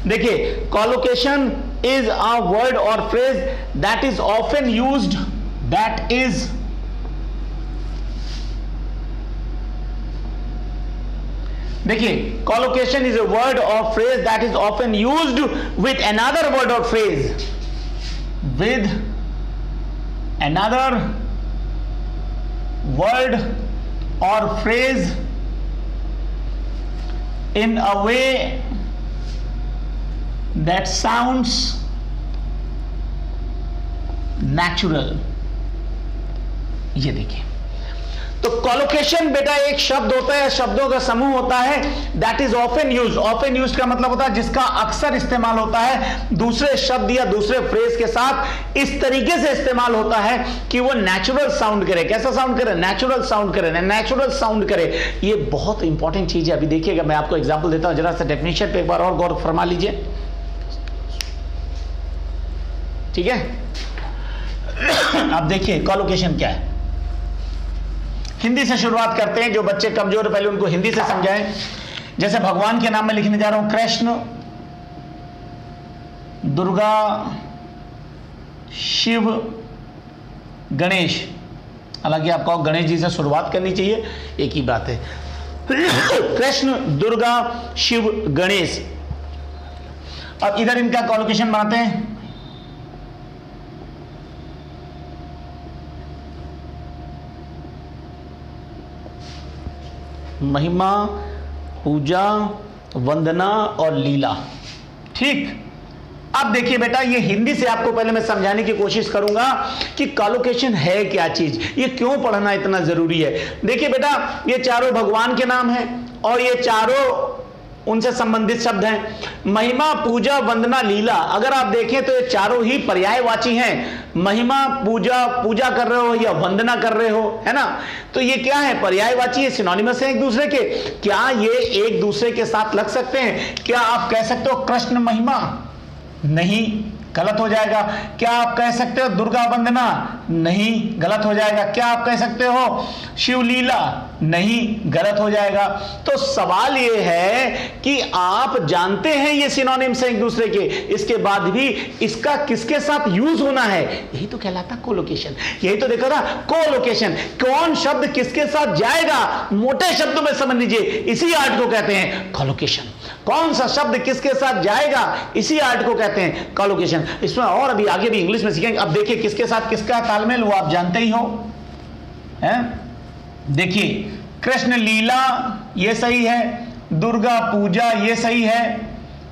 देखिए कोलोकेशन इज अ वर्ड और phrase that is often used, that is देखिए कोलोकेशन इज अ वर्ड और phrase that is often used with another word और फ्रेज, विद अनदर वर्ड और phrase in a way that sounds natural। ये देखिए, तो colocation बेटा एक शब्द होता है, शब्दों का समूह होता है, that is often use. Often use का मतलब होता है जिसका अक्सर इस्तेमाल होता है दूसरे शब्द या दूसरे फ्रेज के साथ, इस तरीके से इस्तेमाल होता है कि वो नेचुरल साउंड करे। कैसा साउंड करे? नेचुरल साउंड करे, नेचुरल साउंड करे। ये बहुत इंपॉर्टेंट चीज है। अभी देखिएगा, मैं आपको एग्जांपल देता हूं, जरा सा डेफिनेशन पे एक बार और गौर फरमा लीजिए, ठीक है। अब देखिए कोलोकेशन क्या है। हिंदी से शुरुआत करते हैं, जो बच्चे कमजोर है पहले उनको हिंदी से समझाएं। जैसे भगवान के नाम में लिखने जा रहा हूं, कृष्ण, दुर्गा, शिव, गणेश, हालांकि आपको गणेश जी से शुरुआत करनी चाहिए, एक ही बात है। कृष्ण, दुर्गा, शिव, गणेश। अब इधर इनका कॉलोकेशन बनाते हैं। महिमा, पूजा, वंदना और लीला। ठीक, अब देखिए बेटा, ये हिंदी से आपको पहले मैं समझाने की कोशिश करूंगा कि कॉलोकेशन है क्या चीज, ये क्यों पढ़ना इतना जरूरी है। देखिए बेटा, ये चारों भगवान के नाम हैं और ये चारों उनसे संबंधित शब्द हैं। महिमा, पूजा, वंदना, लीला, अगर आप देखें तो ये चारों ही पर्यायवाची हैं। महिमा, पूजा कर रहे हो या वंदना कर रहे हो, है ना, तो ये क्या है, पर्यायवाची है, सिनोनिमस है एक दूसरे के। क्या ये एक दूसरे के साथ लग सकते हैं? क्या आप कह सकते हो कृष्ण महिमा? नहीं, गलत हो जाएगा। क्या आप कह सकते हो दुर्गा वंदना? नहीं, गलत हो जाएगा। क्या आप कह सकते हो शिवलीला? नहीं, गलत हो जाएगा। तो सवाल ये है कि आप जानते हैं ये सिनोनिम्स हैं एक दूसरे के, इसके बाद भी इसका किसके साथ यूज होना है, यही तो कहलाता कोलोकेशन। यही तो देखो ना, कोलोकेशन, कौन शब्द किसके साथ जाएगा, मोटे शब्दों में समझ लीजिए, इसी आर्ट को कहते हैं कोलोकेशन। कौन सा शब्द किसके साथ जाएगा, इसी आर्ट को कहते हैं कोलोकेशन। इसमें और अभी आगे भी इंग्लिश में सीखेंगे। अब देखिए किसके साथ किसका तालमेल, वो आप जानते ही हो, हैं? देखिए, कृष्ण लीला ये सही है, दुर्गा पूजा ये सही है,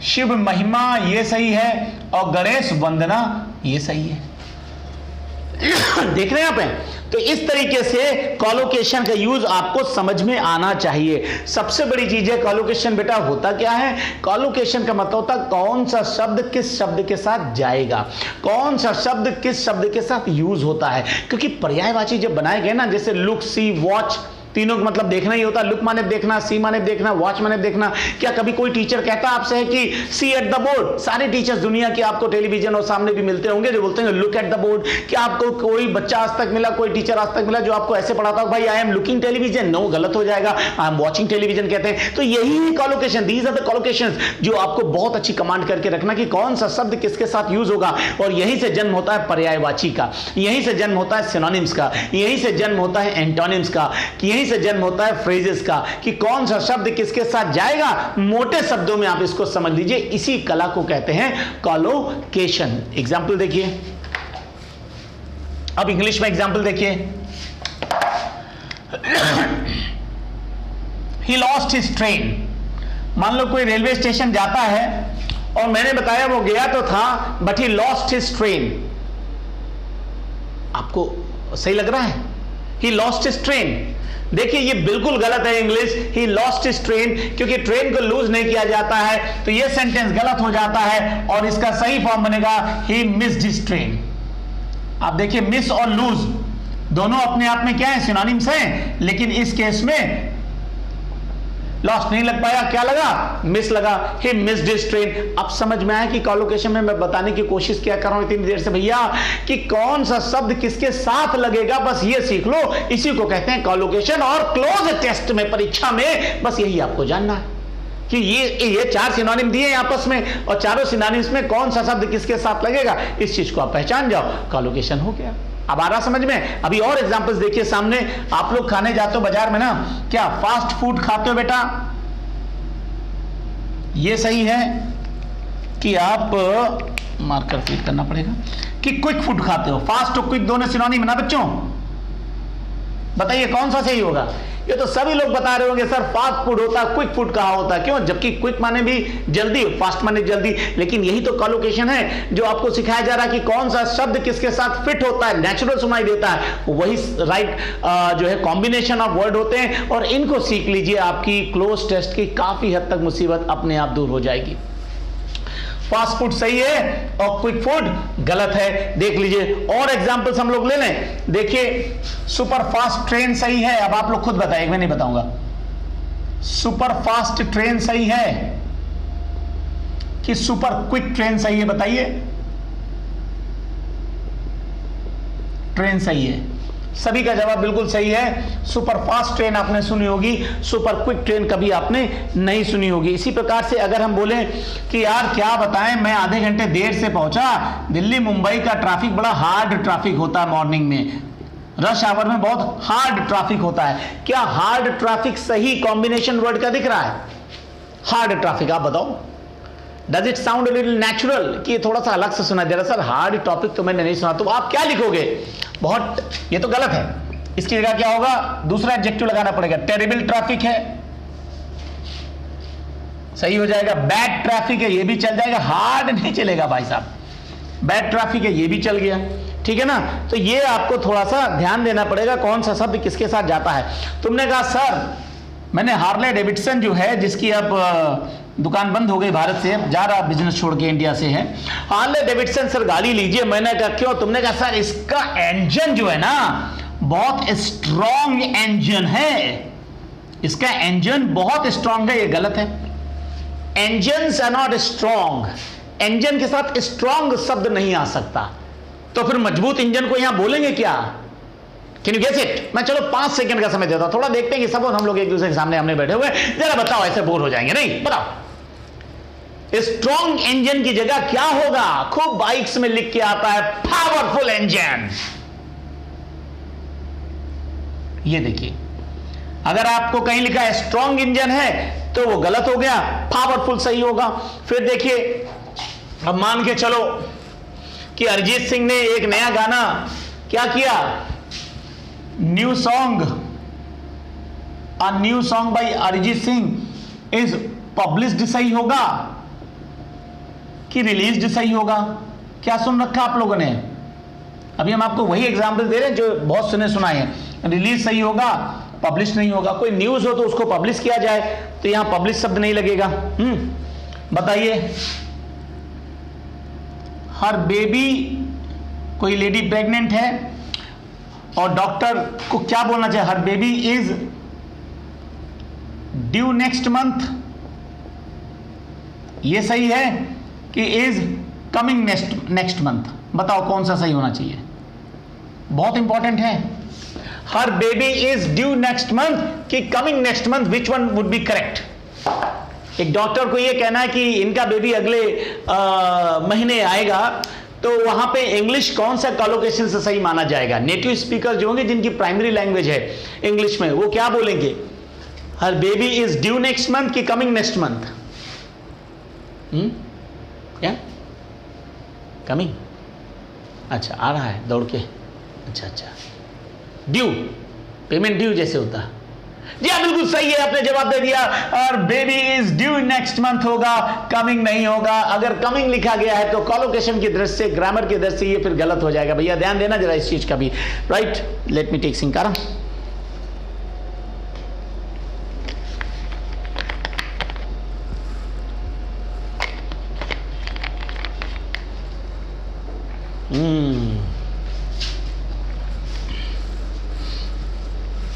शिव महिमा ये सही है और गणेश वंदना ये सही है। देख रहे हैं आप हैं? तो इस तरीके से कॉलोकेशन का यूज आपको समझ में आना चाहिए। सबसे बड़ी चीज है कॉलोकेशन। बेटा होता क्या है, कॉलोकेशन का मतलब होता है कौन सा शब्द किस शब्द के साथ जाएगा, कौन सा शब्द किस शब्द के साथ यूज होता है। क्योंकि पर्यायवाची जब बनाए गए ना, जैसे लुक, सी, वॉच, तीनों का मतलब देखना ही होता है। लुक माने देखना, सी माने देखना, वॉच माने देखना। क्या कभी कोई टीचर कहता आपसे है कि सी एट द बोर्ड? सारे टीचर्स दुनिया के आपको टेलीविजन और सामने भी मिलते होंगे जो बोलते हैं लुक एट द बोर्ड। क्या आपको कोई बच्चा आज तक मिला, कोई टीचर आज तक मिला जो आपको ऐसे पढ़ाता हो भाई I am looking television? No, गलत हो जाएगा, आई एम वॉचिंग टेलीविजन कहते हैं। तो यही है कॉलोकेशन, दीज आर द कॉलोकेशंस जो आपको बहुत अच्छी कमांड करके रखना कि कौन सा शब्द किसके साथ यूज होगा। और यहीं से जन्म होता है पर्यायवाची का, यहीं से जन्म होता है सिनोनिम्स का, यहीं से जन्म होता है एंटोनिम्स का, यहीं से जन्म होता है फ्रेजेस का, कि कौन सा शब्द किसके साथ जाएगा। मोटे शब्दों में आप इसको समझ लीजिए, इसी कला को कहते हैं कॉलोकेशन। एग्जाम्पल देखिए, अब इंग्लिश में एग्जाम्पल देखिए। He lost his train. मान लो कोई रेलवे स्टेशन जाता है और मैंने बताया वो गया तो था but he lost his train. आपको सही लग रहा है? He lost his train. देखिए ये बिल्कुल गलत है English, he lost his train, क्योंकि ट्रेन को लूज नहीं किया जाता है, तो ये सेंटेंस गलत हो जाता है और इसका सही फॉर्म बनेगा ही मिस्ड हिज ट्रेन। आप देखिए मिस और लूज दोनों अपने आप में क्या है, सिनोनिम्स हैं, लेकिन इस केस में लॉस्ट नहीं लग पाया, क्या लगा, मिस लगा, ही मिस्ड हिज ट्रेन। अब समझ में आया कि कॉलोकेशन में मैं बताने की कोशिश क्या कर रहा हूं इतनी देर से भैया, कि कौन सा शब्द किसके साथ लगेगा, बस ये सीख लो, इसी को कहते हैं कॉलोकेशन। और क्लोज टेस्ट में, परीक्षा में, बस यही आपको जानना है कि ये चार सिनोनिम दिए हैं आपस में और चारों सिनोनिम्स में कौन सा शब्द किसके साथ लगेगा, इस चीज को आप पहचान जाओ, कॉलोकेशन हो गया। अब आ रहा समझ में? अभी और एग्जांपल्स देखिए सामने। आप लोग खाने जाते हो बाजार में ना, क्या फास्ट फूड खाते हो बेटा? ये सही है कि आप मार्कर फिट करना पड़ेगा कि क्विक फूड खाते हो। फास्ट और क्विक दोनों सिनोनिम ना बच्चों, बताइए कौन सा सही होगा? ये तो सभी लोग बता रहे होंगे सर फास्ट फूड होता है, क्विक फूड कहाँ होता है? क्यों? जबकि क्विक माने भी जल्दी, फास्ट माने जल्दी। लेकिन यही तो कॉलोकेशन है जो आपको सिखाया जा रहा है कि कौन सा शब्द किसके साथ फिट होता है, नेचुरल सुनाई देता है, वही राइट जो है कॉम्बिनेशन ऑफ वर्ड होते हैं। और इनको सीख लीजिए, आपकी क्लोज टेस्ट की काफी हद तक मुसीबत अपने आप दूर हो जाएगी। फास्ट फूड सही है और क्विक फूड गलत है, देख लीजिए। और एग्जांपल्स हम लोग ले लें। देखिए सुपर फास्ट ट्रेन सही है, अब आप लोग खुद बताइए, मैं नहीं बताऊंगा। सुपर फास्ट ट्रेन सही है कि सुपर क्विक ट्रेन सही है, बताइए। ट्रेन सही है, सभी का जवाब बिल्कुल सही है। सुपर फास्ट ट्रेन आपने सुनी होगी, सुपर क्विक ट्रेन कभी आपने नहीं सुनी होगी। इसी प्रकार से अगर हम बोलें कि यार क्या बताएं, मैं आधे घंटे देर से पहुंचा, दिल्ली मुंबई का ट्रैफिक बड़ा हार्ड ट्रैफिक होता है मॉर्निंग में, रश आवर में बहुत हार्ड ट्रैफिक होता है। क्या हार्ड ट्रैफिक सही कॉम्बिनेशन वर्ड का दिख रहा है? हार्ड ट्रैफिक, आप बताओ, does it sound little natural कि थोड़ा सा अलग से सुना? दरअसल हार्ड टॉपिक तो मैंने नहीं सुना, तो आप क्या लिखोगे? बहुत, ये तो गलत है। इसकी जगह क्या होगा? दूसरा एडजेक्टिव लगाना पड़ेगा। टेरिबल ट्रैफिक है, सही हो जाएगा। बैड ट्रैफिक है, ये भी चल जाएगा। हार्ड नहीं चलेगा भाई साहब, बैड ट्रैफिक है, ये भी चल गया, ठीक है ना। तो ये आपको थोड़ा सा ध्यान देना पड़ेगा कौन सा शब्द किसके साथ जाता है। तुमने कहा सर मैंने हार्ले डेविडसन जो है, जिसकी अब दुकान बंद हो गई भारत से, अब जा रहा बिजनेस छोड़ के, इंडिया से है, हार्ले डेविडसन सर गाड़ी लीजिए। मैंने कहा क्यों? तुमने कहा सर इसका इंजन जो है ना बहुत स्ट्रॉन्ग इंजन है, इसका इंजन बहुत स्ट्रॉन्ग है। ये गलत है। Engines are not strong, engine के साथ स्ट्रॉन्ग शब्द नहीं आ सकता। तो फिर मजबूत इंजन को यहां बोलेंगे क्या? Can you guess it? मैं चलो 5 सेकंड का समय देता हूं, थोड़ा देखते हैं कि सब हम लोग एक दूसरे के सामने हमने बैठे हुए, जरा बताओ, ऐसे बोर हो जाएंगे नहीं? बताओ स्ट्रॉन्ग इंजन की जगह क्या होगा? खूब बाइक्स में लिख के आता है पावरफुल इंजन। ये देखिए, अगर आपको कहीं लिखा है स्ट्रॉन्ग इंजन है तो वो गलत हो गया, पावरफुल सही होगा। फिर देखिए, अब मान के चलो कि अरिजीत सिंह ने एक नया गाना क्या किया, new song, a new song by Arijit Singh is published सही होगा कि रिलीज्ड सही होगा? क्या सुन रखा आप लोगों ने? अभी हम आपको वही एग्जाम्पल दे रहे हैं जो बहुत सुने सुनाए हैं। रिलीज सही होगा, पब्लिश नहीं होगा। कोई न्यूज हो तो उसको पब्लिश किया जाए, तो यहां पब्लिश शब्द नहीं लगेगा। बताइए, हर बेबी, कोई लेडी प्रेग्नेंट है और डॉक्टर को क्या बोलना चाहिए? Her baby is due next month, ये सही है कि इज कमिंग नेक्स्ट मंथ? बताओ कौन सा सही होना चाहिए? बहुत इंपॉर्टेंट है। Her baby is due next month कि coming next month, which one would be correct? एक डॉक्टर को यह कहना है कि इनका बेबी अगले महीने आएगा, तो वहां पे इंग्लिश कौन सा कॉलोकेशन से सही माना जाएगा? नेटिव स्पीकर जो होंगे, जिनकी प्राइमरी लैंग्वेज है इंग्लिश में, वो क्या बोलेंगे? Her baby is due next month कि कमिंग नेक्स्ट मंथ? क्या कमिंग? अच्छा, आ रहा है दौड़ के। अच्छा, ड्यू, पेमेंट ड्यू जैसे होता है। जी हाँ, बिल्कुल सही है, आपने जवाब दे दिया। और baby is due next month होगा, कमिंग नहीं होगा। अगर कमिंग लिखा गया है तो कॉलोकेशन की दृष्टि से, ग्रामर की दृष्टि से ये फिर गलत हो जाएगा। भैया ध्यान देना जरा इस चीज का भी। राइट, लेट मी टेक सिंकारा।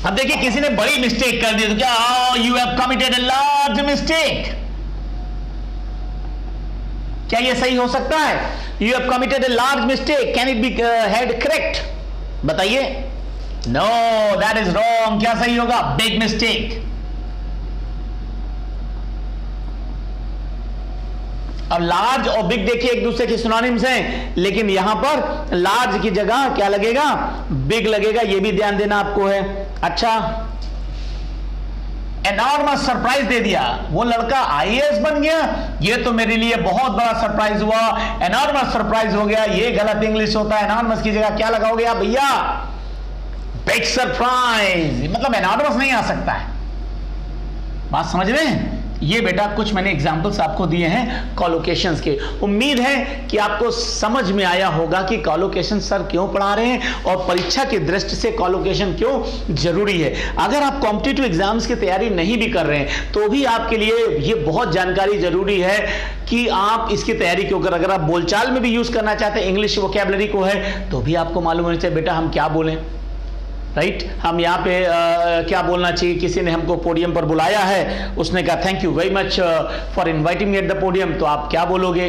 अब देखिए, किसी ने बड़ी मिस्टेक कर दी तो क्या? You have committed a large mistake. क्या ये सही हो सकता है? You have committed a large mistake, can it be held correct? बताइए। No, that is wrong. क्या सही होगा? Big mistake. अब लार्ज और बिग देखिए एक दूसरे के सिनोनिम्स हैं, लेकिन यहां पर लार्ज की जगह क्या लगेगा? बिग लगेगा। यह भी ध्यान देना आपको है। अच्छा, एनॉर्मस सरप्राइज दे दिया, वो लड़का आईएएस बन गया, ये तो मेरे लिए बहुत बड़ा सरप्राइज हुआ। एनॉर्मस सरप्राइज हो गया, ये गलत इंग्लिश होता है। एनॉर्मस की जगह क्या लगाओगे आप भैया? Big surprise. मतलब एनॉर्मस नहीं आ सकता है। बात समझ रहे हैं? ये बेटा कुछ मैंने एग्जाम्पल्स आपको दिए हैं कॉलोकेशंस के। उम्मीद है कि आपको समझ में आया होगा कि कॉलोकेशन सर क्यों पढ़ा रहे हैं और परीक्षा की दृष्टि से कॉलोकेशन क्यों जरूरी है। अगर आप कॉम्पिटिटिव एग्जाम्स की तैयारी नहीं भी कर रहे हैं तो भी आपके लिए ये बहुत जानकारी जरूरी है कि आप इसकी तैयारी क्यों कर। अगर आप बोलचाल में भी यूज करना चाहते हैं इंग्लिश वोकैबुलरी को है, तो भी आपको मालूम होना चाहिए बेटा हम क्या बोलें। राइट, हम यहाँ पे क्या बोलना चाहिए? किसी ने हमको पोडियम पर बुलाया है, उसने कहा thank you very much for inviting me at the podium, तो आप क्या बोलोगे?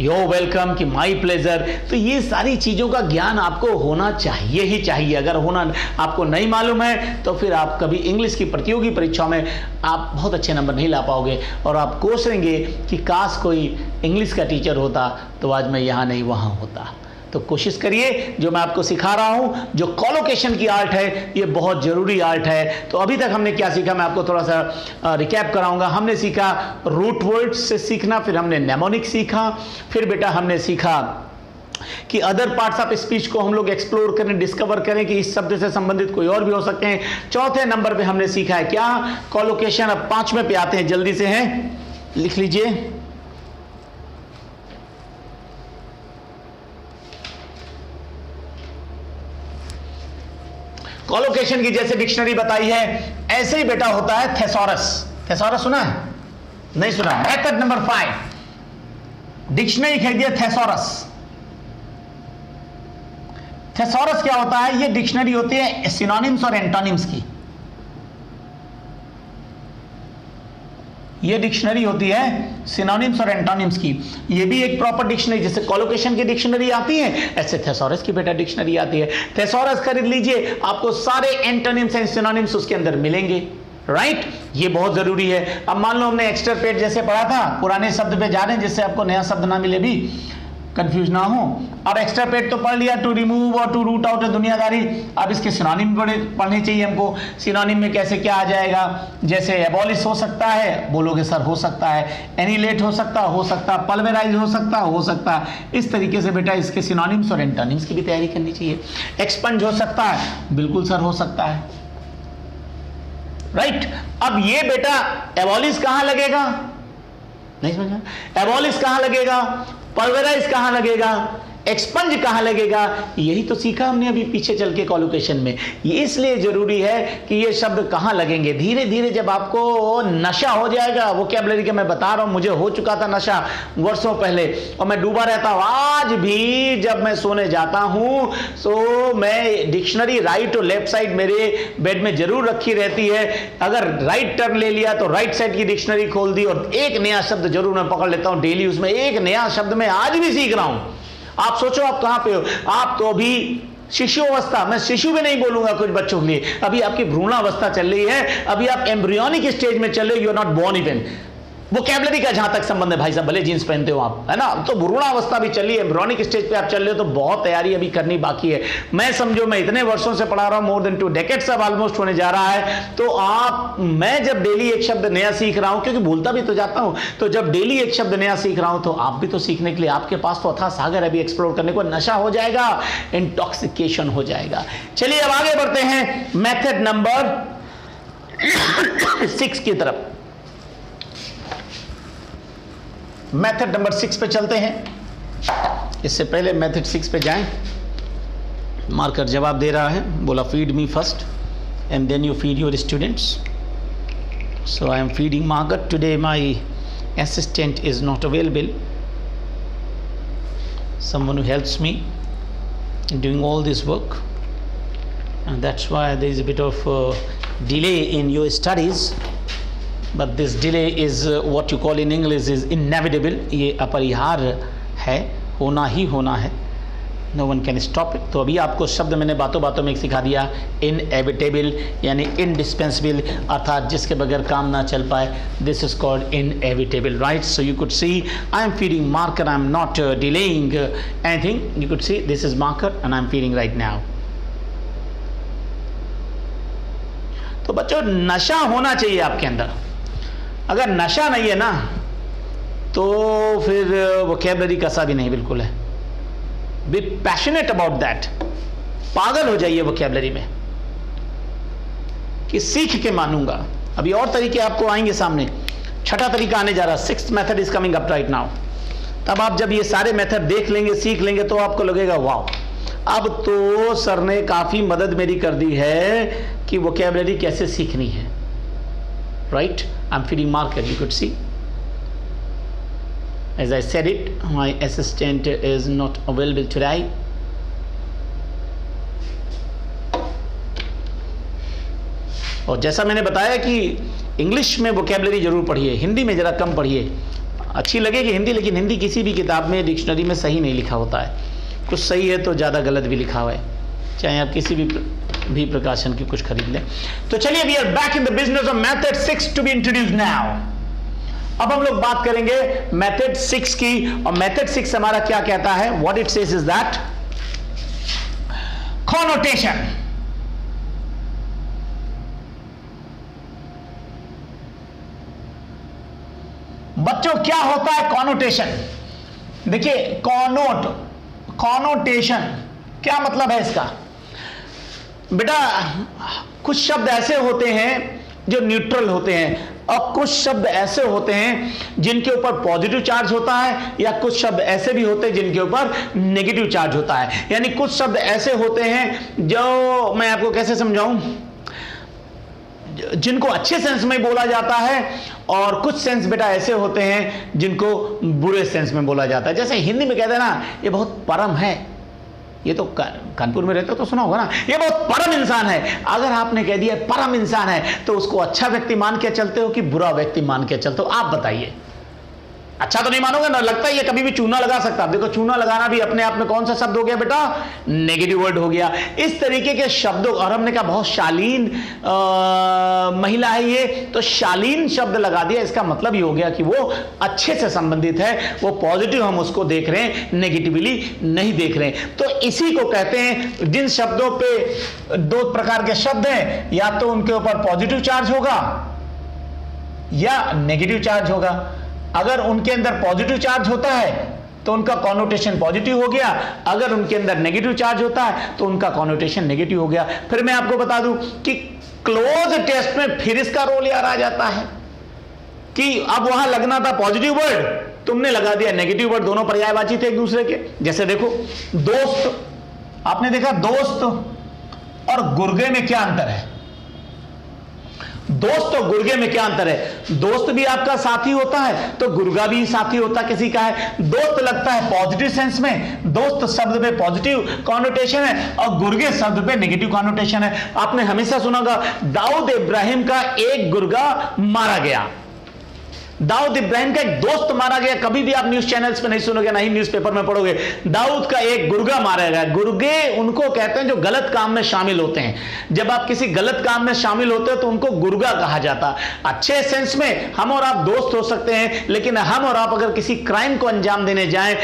यो वेलकम कि माई प्लेजर। तो ये सारी चीज़ों का ज्ञान आपको होना चाहिए ही चाहिए। अगर होना आपको नहीं मालूम है तो फिर आप कभी इंग्लिश की प्रतियोगी परीक्षाओं में आप बहुत अच्छे नंबर नहीं ला पाओगे और आप कोसेंगे कि काश कोई इंग्लिश का टीचर होता तो आज मैं यहाँ नहीं वहाँ होता। तो कोशिश करिए, जो मैं आपको सिखा रहा हूं, जो कोलोकेशन की आर्ट है, ये बहुत जरूरी आर्ट है। तो अभी तक हमने क्या सीखा, मैं आपको थोड़ा सा रिकैप कराऊंगा। हमने सीखा रूट वर्ड्स से सीखना, फिर हमने नेमोनिक सीखा, फिर बेटा हमने सीखा कि अदर पार्ट्स ऑफ स्पीच को हम लोग एक्सप्लोर करें, डिस्कवर करें कि इस शब्द से संबंधित कोई और भी हो सकते हैं। चौथे नंबर पे हमने सीखा है क्या, कोलोकेशन। अब पांचवें पे आते हैं, जल्दी से हैं, लिख लीजिए। कोलोकेशन की जैसे डिक्शनरी बताई है, ऐसे ही बेटा होता है थेसॉरस। थेसॉरस सुना है? नहीं सुना? मेथड नंबर 5, डिक्शनरी कह दिया थेसॉरस। थेसॉरस क्या होता है? ये डिक्शनरी होती है सिनोनिम्स और एंटोनिम्स की। ये डिक्शनरी होती है सिनोनिम्स और एंटोनिम्स की। ये भी एक प्रॉपर डिक्शनरी, जैसे कोलोकेशन की डिक्शनरी आती है, ऐसे थेसॉरस की बेटा डिक्शनरी आती है। थेसॉरस खरीद लीजिए, आपको सारे एंटोनिम्स एंड सिनोनिम्स उसके अंदर मिलेंगे, राइट? ये बहुत जरूरी है। अब मान लो हमने एक्सटरपेट जैसे पढ़ा था, पुराने शब्द पे जा रहे हैं जिससे आपको नया शब्द ना मिले, भी कंफ्यूज ना हो। अब एक्सटरपेट तो पढ़ लिया, टू रिमूव और टू रूट आउट है दुनियादारी। अब इसके सिनोनिम पढ़ने चाहिए हमको। सिनोनिम में कैसे क्या आ जाएगा? जैसे एबॉलिश हो सकता है, बोलोगे सर हो सकता है। एनिलेट हो सकता है, पल्वेराइज हो सकता है। इस तरीके से बेटा इसके सिनोनिम्स और एंटोनिम्स की भी तैयारी करनी चाहिए। एक्सपंज हो सकता है, बिल्कुल सर हो सकता है, राइट? अब ये बेटा एबॉलिश कहां लगेगा? नहीं समझा? एबॉलिश कहां लगेगा? पल्वेराइज कहां लगेगा? एक्सपंज कहां लगेगा? यही तो सीखा हमने अभी पीछे चल के कोलोकेशन में। ये इसलिए जरूरी है कि ये शब्द कहां लगेंगे। धीरे धीरे जब आपको नशा हो जाएगा वोकैबुलरी का, मैं बता रहा हूं, मुझे हो चुका था नशा वर्षों पहले और मैं डूबा रहता हूं। आज भी जब मैं सोने जाता हूं तो मैं डिक्शनरी राइट और लेफ्ट साइड मेरे बेड में जरूर रखी रहती है। अगर राइट टर्न ले लिया तो राइट साइड की डिक्शनरी खोल दी और एक नया शब्द जरूर मैं पकड़ लेता हूं डेली। उसमें एक नया शब्द मैं आज भी सीख रहा हूं। आप सोचो आप कहां पे हो? आप तो अभी शिशु अवस्था, मैं शिशु भी नहीं बोलूंगा कुछ बच्चों के लिए, अभी आपकी भ्रूणावस्था चल रही है, अभी आप एम्ब्रियोनिक स्टेज में चल रहे हो, you are not born even. Vocabulary का जहां तक संबंध है भाई साहब, भले जींस पहनते हो आप, है ना, तो भ्रूणावस्था भी चल रही है, एम्ब्रियोनिक स्टेज पे आप चल रहे हो, तो बहुत तैयारी अभी करनी बाकी है। मैं समझो मैं इतने वर्षों से पढ़ा रहा हूं, मोर देन 2 डेकेड्स अब ऑलमोस्ट होने जा रहा है। तो आप, मैं जब डेली एक शब्द नया सीख रहा हूं, क्योंकि भूलता भी तो जाता हूं, तो जब डेली एक शब्द नया सीख रहा हूं तो आप भी तो सीखने के लिए, आपके पास तो अथाह सागर अभी एक्सप्लोर करने को, नशा हो जाएगा, इंटॉक्सिकेशन हो जाएगा। चलिए अब आगे बढ़ते हैं मेथड नंबर 6 की तरफ। मेथड नंबर 6 पे चलते हैं। इससे पहले मेथड 6 पे जाएं। मार्कर जवाब दे रहा है, बोला feed me first and then you feed your students. So I am feeding marker. Today my assistant is not available, someone who helps me in doing all this work, and that's why there is a bit of delay in your studies. But this delay is what you call in English is inevitable. ये अपरिहार्य है, होना ही होना है, no one can stop it. तो अभी आपको शब्द मैंने बातों बातों में एक सिखा दिया, inevitable यानी indispensable, अर्थात जिसके बगैर काम ना चल पाए, this is called inevitable, right? So you could see I am feeding marker, I am not delaying anything. You could see this is marker and I am feeding right now. तो बच्चों नशा होना चाहिए आपके अंदर। अगर नशा नहीं है ना तो फिर वोकैबुलरी कसा भी नहीं, बिल्कुल है। बी पैशनेट अबाउट दैट, पागल हो जाइए वोकैबुलरी में कि सीख के मानूंगा। अभी और तरीके आपको आएंगे सामने, छठा तरीका आने जा रहा है, 6th method is coming up right now. तब आप जब ये सारे मेथड देख लेंगे, सीख लेंगे, तो आपको लगेगा वाह, अब तो सर ने काफी मदद मेरी कर दी है कि वोकैबुलरी कैसे सीखनी है, right? I'm feeding marker, you could see. As I said it, my assistant is not available today. और जैसा मैंने बताया कि इंग्लिश में वोकैबुलरी जरूर पढ़िए, हिंदी में जरा कम पढ़िए। अच्छी लगेगी हिंदी, लेकिन हिंदी किसी भी किताब में, डिक्शनरी में सही नहीं लिखा होता है। कुछ सही है तो ज़्यादा गलत भी लिखा हुआ है, चाहे आप किसी भी प्रकाशन की कुछ खरीद लें। तो चलिए, we are back in the business of method 6 to be introduced now. अब हम लोग बात करेंगे मेथड 6 की, और मेथड 6 हमारा क्या कहता है, what it says is that connotation. बच्चों क्या होता है कॉनोटेशन? देखिए कॉनोटेशन क्या मतलब है इसका? बेटा कुछ शब्द ऐसे होते हैं जो न्यूट्रल होते हैं और कुछ शब्द ऐसे होते हैं जिनके ऊपर पॉजिटिव चार्ज होता है, या कुछ शब्द ऐसे भी होते हैं जिनके ऊपर नेगेटिव चार्ज होता है। यानी कुछ शब्द ऐसे होते हैं जो मैं आपको कैसे समझाऊं, जिनको अच्छे सेंस में बोला जाता है, और कुछ सेंस बेटा ऐसे होते हैं जिनको बुरे सेंस में बोला जाता है। जैसे हिंदी में कहते हैं ना, ये बहुत परम है, ये तो कानपुर में रहते हो तो सुना होगा ना, ये बहुत परम इंसान है। अगर आपने कह दिया परम इंसान है तो उसको अच्छा व्यक्ति मान के चलते हो कि बुरा व्यक्ति मान के चलते हो? आप बताइए। अच्छा तो नहीं मानोगे ना, लगता है ये कभी भी चूना लगा सकता। देखो चूना लगाना भी अपने आप में कौन सा शब्द हो गया बेटा? नेगेटिव वर्ड हो गया। इस तरीके के शब्दों, और हमने कहा बहुत शालीन महिला है ये, तो शालीन शब्द लगा दिया, इसका मतलब ये हो गया कि वो अच्छे से संबंधित है, वो पॉजिटिव हम उसको देख रहे हैं, नेगेटिवली नहीं देख रहे हैं। तो इसी को कहते हैं, जिन शब्दों पे दो प्रकार के शब्द हैं, या तो उनके ऊपर पॉजिटिव चार्ज होगा या नेगेटिव चार्ज होगा। अगर उनके अंदर पॉजिटिव चार्ज होता है तो उनका कॉनोटेशन पॉजिटिव हो गया, अगर उनके अंदर नेगेटिव चार्ज होता है तो उनका कॉनोटेशन नेगेटिव हो गया। फिर मैं आपको बता दूं कि क्लोज टेस्ट में फिर इसका रोल यार आ जाता है कि अब वहां लगना था पॉजिटिव वर्ड, तुमने लगा दिया नेगेटिव वर्ड, दोनों पर्यायवाची थे एक दूसरे के। जैसे देखो दोस्त, आपने देखा दोस्त और गुर्गे में क्या अंतर है? दोस्त और गुर्गे में क्या अंतर है? दोस्त भी आपका साथी होता है तो गुर्गा भी साथी होता किसी का है। दोस्त लगता है पॉजिटिव सेंस में, दोस्त शब्द पे पॉजिटिव कॉनोटेशन है, और गुर्गे शब्द पे नेगेटिव कॉनोटेशन है। आपने हमेशा सुना होगा दाऊद इब्राहिम का एक गुर्गा मारा गया, दाऊद इब्राहिम का एक दोस्त मारा गया। कभी भी आप न्यूज चैनल्स पे नहीं सुनोगे, ना ही न्यूज़पेपर में पढ़ोगे। दाऊद का एक गुर्गा मारा गया। गुर्गे उनको कहते हैं जो गलत काम में शामिल होते हैं। जब आप किसी गलत काम में शामिल होते हो तो उनको गुर्गा कहा जाता। अच्छे सेंस में हम और आप दोस्त हो सकते हैं, लेकिन हम और आप अगर किसी क्राइम को अंजाम देने जाएं,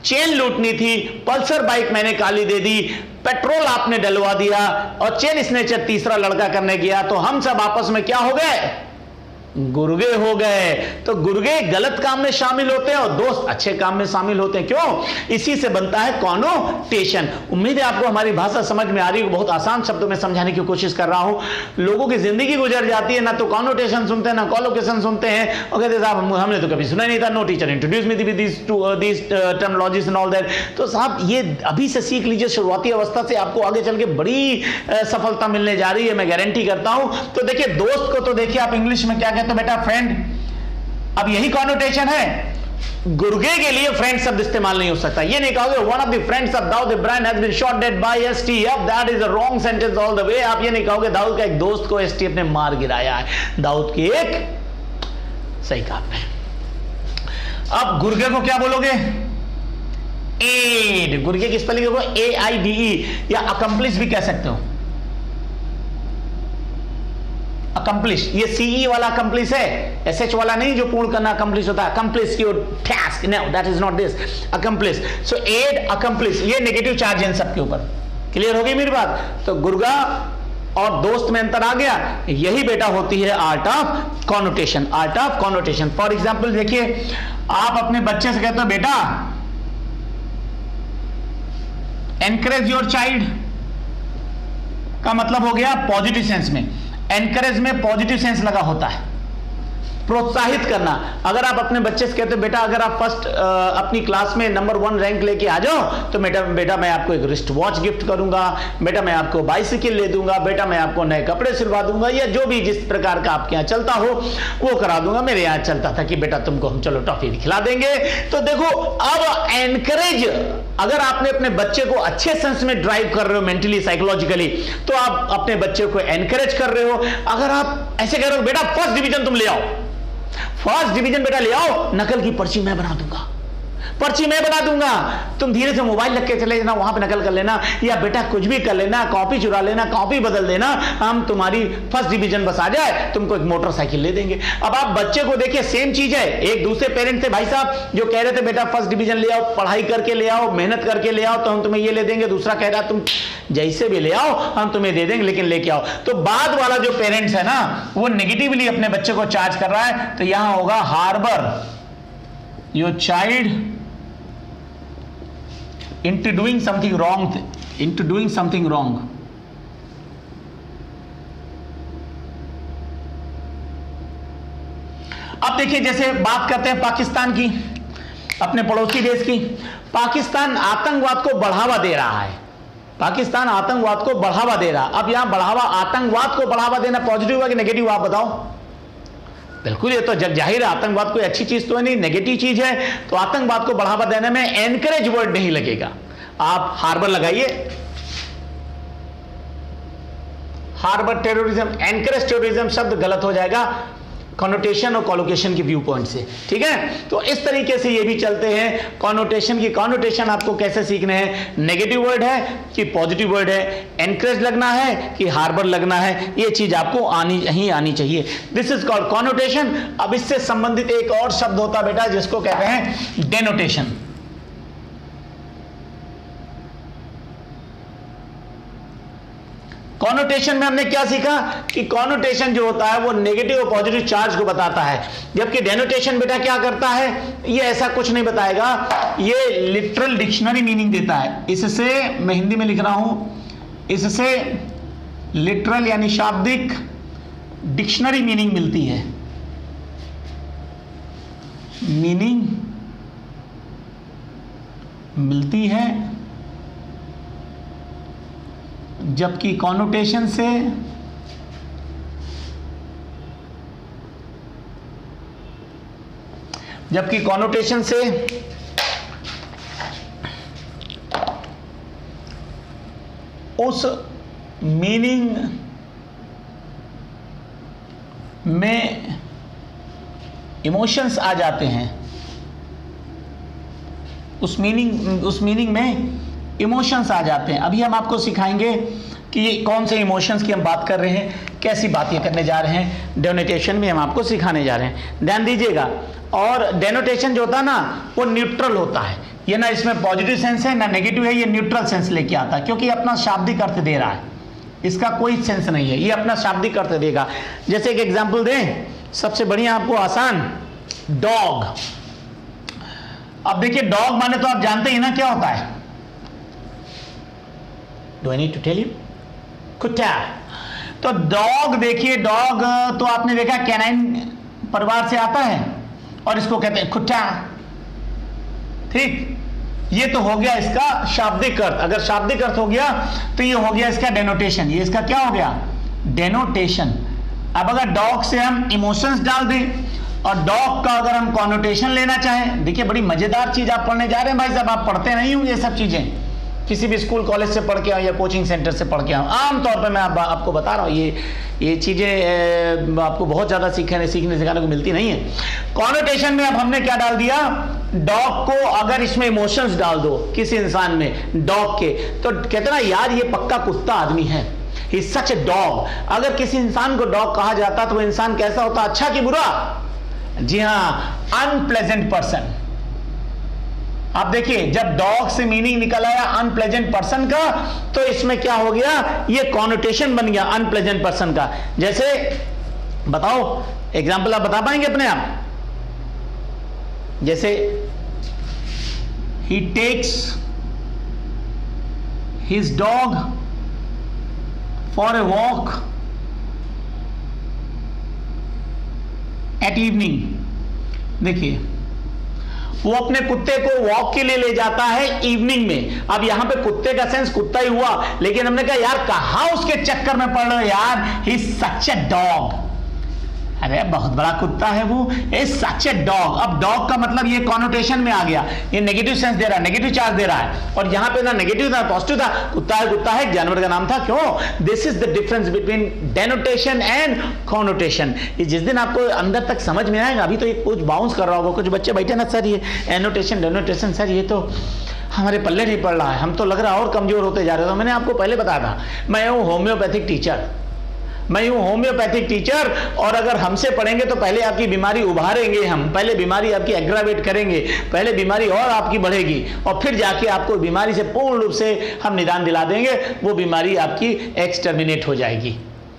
चेन लूटनी थी, पल्सर बाइक मैंने काली दे दी, पेट्रोल आपने डलवा दिया, और चेन स्नेचर तीसरा लड़का करने गया, तो हम सब आपस में क्या हो गए? गुर्गे हो गए। तो गुर्गे गलत काम में शामिल होते हैं और दोस्त अच्छे काम में शामिल होते हैं। क्यों? इसी से बनता है कॉनोटेशन। उम्मीद है आपको हमारी भाषा समझ में आ रही है। बहुत आसान शब्दों में समझाने की कोशिश कर रहा हूं। लोगों की जिंदगी गुजर जाती है, ना तो कॉनोटेशन सुनते हैं ना कॉलोकेशन सुनते हैं, और कहते साहब हमने तो कभी सुना नहीं था, no teacher introduce me with this terminologies and all that. तो साहब ये अभी से सीख लीजिए, शुरुआती अवस्था से आपको आगे चल के बड़ी सफलता मिलने जा रही है, मैं गारंटी करता हूं। तो देखिए दोस्त को तो देखिए आप इंग्लिश में क्या कहते हैं बेटा? फ्रेंड। अब यही कॉनोटेशन है। गुर्गे के लिए फ्रेंड शब्द इस्तेमाल नहीं हो सकता। ये नहीं कहोगे one of the friends of Dawood Ibrahim has been shot dead by ST, अब that is a wrong sentence all the way. आप ये नहीं कहोगे दाऊद का एक दोस्त को एसटी ने मार गिराया है। दाऊद की एक सही काम है। अब गुर्गे को क्या बोलोगे? एड। गुर्गे की स्पेलिंग को AIDE, या अकम्प्लिश भी कह सकते हो। अकम्प्लिश, ये CE वाला अकम्प्लिश है, SH वाला नहीं जो पूर्ण करना अकम्प्लिश होता है। Accomplish your task, no that is not this. Accomplish, so ed, accomplish, ये नेगेटिव चार्ज है इन सबके ऊपर। क्लियर हो गई मेरी बात? तो गुर्गा और दोस्त में अंतर आ गया। यही बेटा होती है art of connotation. Art of connotation. For example देखिए, आप अपने बच्चे से कहते हो बेटा एनकरेज योर चाइल्ड, का मतलब हो गया पॉजिटिव सेंस में। एनकरेज में पॉजिटिव सेंस लगा होता है, प्रोत्साहित करना। अगर आप अपने बच्चे से कहते हो बेटा अगर आप फर्स्ट अपनी क्लास में नंबर 1 रैंक लेके आ जाओ तो बेटा मैं आपको एक रिस्ट वॉच गिफ्ट करूंगा, बेटा मैं आपको बाइसिकल ले दूंगा, बेटा मैं आपको नए कपड़े सिलवा दूंगा, या जो भी जिस प्रकार का आपके यहाँ चलता हो वो करा दूंगा। मेरे यहाँ चलता था कि बेटा तुमको हम चलो टॉफी खिला देंगे। तो देखो अब एनकरेज, अगर आपने अपने बच्चे को अच्छे सेंस में ड्राइव कर रहे हो मेंटली साइकोलॉजिकली, तो आप अपने बच्चे को एनकरेज कर रहे हो। अगर आप ऐसे कह रहे हो बेटा फर्स्ट डिवीजन तुम ले आओ, फर्स्ट डिवीजन बेटा ले आओ, नकल की पर्ची मैं बना दूंगा, पर्ची मैं बना दूंगा, तुम धीरे से मोबाइल रख के चले जाना, वहां पे नकल कर लेना, या बेटा कुछ भी कर लेना, कॉपी चुरा लेना, कॉपी बदल देना, हम तुम्हारी फर्स्ट डिवीजन बस आ जाए, तुमको एक मोटरसाइकिल ले देंगे। अब आप बच्चे को देखिए, सेम चीज है। एक दूसरे पेरेंट थे भाई साहब जो कह रहे थे बेटा फर्स्ट डिवीजन ले आओ, पढ़ाई करके ले आओ, मेहनत करके ले आओ, तो हम तुम्हें ये ले देंगे। दूसरा कह रहा तुम जैसे भी ले आओ हम तुम्हें दे देंगे, लेकिन लेके आओ। तो बाद वाला जो पेरेंट्स है ना, वो नेगेटिवली अपने बच्चे को चार्ज कर रहा है। तो यहां होगा harbour your child into doing something wrong, into doing something wrong. अब देखिए, जैसे बात करते हैं पाकिस्तान की, अपने पड़ोसी देश की। पाकिस्तान आतंकवाद को बढ़ावा दे रहा है, पाकिस्तान आतंकवाद को बढ़ावा दे रहा। अब यहां बढ़ावा, आतंकवाद को बढ़ावा देना पॉजिटिव है कि नेगेटिव, आप बताओ? बिल्कुल, ये तो जग जाहिर है, आतंकवाद कोई अच्छी चीज तो है नहीं, नेगेटिव चीज है। तो आतंकवाद को बढ़ावा देने में एनकरेज वर्ड नहीं लगेगा, आप हार्बर लगाइए, हार्बर टेररिज्म। एनकरेज टेररिज्म शब्द गलत हो जाएगा कॉनोटेशन और कॉलोकेशन के व्यू पॉइंट से, ठीक है। तो इस तरीके से ये भी चलते हैं। कॉनोटेशन की कॉनोटेशन आपको कैसे सीखने हैं, नेगेटिव वर्ड है कि पॉजिटिव वर्ड है, एनकरेज लगना है कि हार्बर लगना है, ये चीज आपको आनी चाहिए। This is called connotation. अब इससे संबंधित एक और शब्द होता है बेटा, जिसको कहते हैं डेनोटेशन। कॉनोटेशन में हमने क्या सीखा कि कॉनोटेशन जो होता है वो नेगेटिव और पॉजिटिव चार्ज को बताता है, जबकि डेनोटेशन बेटा क्या करता है, ये ऐसा कुछ नहीं बताएगा, ये लिटरल डिक्शनरी मीनिंग देता है। इससे मैं हिंदी में लिख रहा हूं, इससे लिटरल यानी शाब्दिक डिक्शनरी मीनिंग मिलती है, मीनिंग मिलती है, जबकि कॉनोटेशन से उस मीनिंग में इमोशंस आ जाते हैं, उस मीनिंग में इमोशंस आ जाते हैं। अभी हम आपको सिखाएंगे कि ये कौन से इमोशंस की हम बात कर रहे हैं, कैसी बातें करने जा रहे हैं, डेनोटेशन में हम आपको सिखाने जा रहे हैं, ध्यान दीजिएगा। और डेनोटेशन जो होता है ना, वो न्यूट्रल होता है, ये ना इसमें पॉजिटिव सेंस है ना नेगेटिव है, ये न्यूट्रल सेंस लेके आता है, क्योंकि अपना शाब्दिक अर्थ दे रहा है, इसका कोई सेंस नहीं है, ये अपना शाब्दिक अर्थ देगा। जैसे एक एग्जाम्पल दें, सबसे बढ़िया आपको आसान, डॉग। अब देखिए, डॉग माने तो आप जानते ही ना क्या होता है, Do I need to tell you? कुत्ता। तो डॉग, देखिए डॉग तो आपने देखा कैनाइन परिवार से आता है और इसको कहते हैं कुत्ता, ठीक। ये तो हो गया इसका शाब्दिक अर्थ। अगर शाब्दिक अर्थ हो गया तो ये हो गया इसका डेनोटेशन, ये इसका क्या हो गया, डेनोटेशन। अब अगर डॉग से हम इमोशंस डाल दें और डॉग का अगर हम कॉनोटेशन लेना चाहें, देखिए बड़ी मजेदार चीज आप पढ़ने जा रहे हैं भाई साहब, आप पढ़ते नहीं होंगे ये सब चीजें, किसी भी स्कूल कॉलेज से पढ़ के आओ या कोचिंग सेंटर से पढ़ के आओ, आमतौर पे मैं आपको बता रहा हूँ, ये चीज़ें आपको बहुत ज़्यादा सीखने सिखाने को मिलती नहीं है। कॉनोटेशन में अब हमने क्या डाल दिया, डॉग को अगर इसमें इमोशंस डाल दो किसी इंसान में डॉग के, तो कहते ना यार ये पक्का कुत्ता आदमी है, he is such a dog. अगर किसी इंसान को डॉग कहा जाता तो वो इंसान कैसा होता, अच्छा कि बुरा? जी हाँ, अनप्लेजेंट पर्सन। आप देखिए, जब डॉग से मीनिंग निकल आया अनप्लेजेंट पर्सन का, तो इसमें क्या हो गया, ये कॉनोटेशन बन गया अनप्लेजेंट पर्सन का। जैसे बताओ, एग्जाम्पल आप बता पाएंगे अपने आप? जैसे ही takes his dog for a walk at evening. देखिए, वो अपने कुत्ते को वॉक के लिए ले जाता है इवनिंग में। अब यहां पे कुत्ते का सेंस कुत्ता ही हुआ, लेकिन हमने कहा यार कहां उसके चक्कर में पड़ रहे हो यार, he is such a dog. अरे बहुत बड़ा कुत्ता है वो, इज सच ए डॉग। अब डॉग का मतलब ये कॉनोटेशन में आ गया, ये नेगेटिव सेंस दे रहा है, नेगेटिव चार्ज दे रहा है, और यहां पे ना नेगेटिव था पॉजिटिव था। कुत्ता है जानवर का नाम था, क्यों? This is the difference between denotation and connotation. जिस दिन आपको अंदर तक समझ में आएगा, अभी तो ये कुछ बाउंस कर रहा होगा, कुछ बच्चे बैठे ना सर ये एनोटेशन डेनोटेशन सर ये तो हमारे पल्ले नहीं पड़ रहा है, हम तो लग रहा है और कमजोर होते जा रहे हो। तो मैंने आपको पहले बताया था, मैं हूं होम्योपैथिक टीचर, और अगर हमसे पढ़ेंगे तो पहले आपकी बीमारी उभारेंगे हम, पहले बीमारी आपकी एग्रावेट करेंगे, पहले बीमारी और आपकी बढ़ेगी, और फिर जाके आपको बीमारी से पूर्ण रूप से हम निदान दिला देंगे, वो बीमारी आपकी एक्सटर्मिनेट हो जाएगी।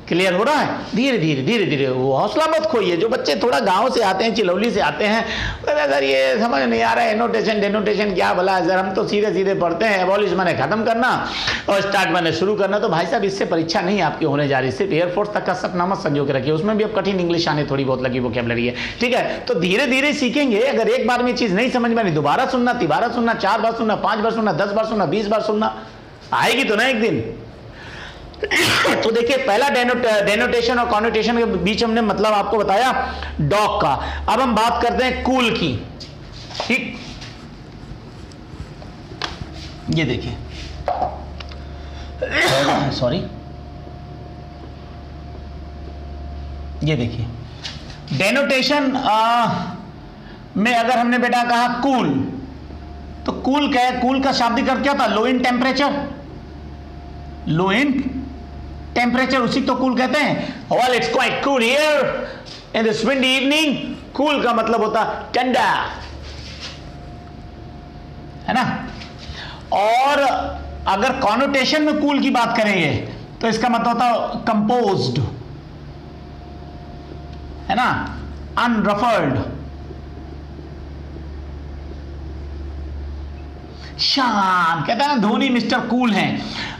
क्लियर हो रहा है? धीरे धीरे वो हौसला मत खोइए। जो बच्चे थोड़ा गांव से आते हैं, चिलौली से आते हैं, सर ये समझ नहीं आ रहा है एनोटेशन डेनोटेशन क्या भला है सर, हम तो सीधे पढ़ते हैं, एबॉलिश माने खत्म करना और स्टार्ट माने शुरू करना। तो भाई साहब इससे परीक्षा नहीं आपकी होने जा रही, सिर्फ एयरफोर्स तक का सपना मत संजो के रखिए, उसमें भी अब कठिन इंग्लिश आने थोड़ी बहुत लगी वोकैबुलरी है, ठीक है? तो धीरे धीरे सीखेंगे। अगर एक बार में चीज नहीं समझ में आई, दोबारा सुनना, 3 बार सुनना, 4 बार सुनना, 5 बार सुनना, 10 बार सुनना, 20 बार सुनना, आएगी तो ना एक दिन। तो देखिए पहला डेनोटेशन और कॉनोटेशन के बीच हमने मतलब आपको बताया डॉग का। अब हम बात करते हैं कूल की, ठीक? ये देखिए सॉरी, ये देखिए डेनोटेशन में अगर हमने बेटा कहा कूल, तो कूल क्या है? कूल का शाब्दिक अर्थ क्या था? लो in temperature, low in temperature, उसी तो कूल कहते हैं। Well, it's quite cool here in this windy evening. Cool का मतलब होता ठंडा, है ना? और अगर कॉनोटेशन में कूल की बात करेंगे तो इसका मतलब होता कंपोज्ड, है ना, अनरफल्ड, शांत। कहते हैं ना धोनी मिस्टर कूल हैं।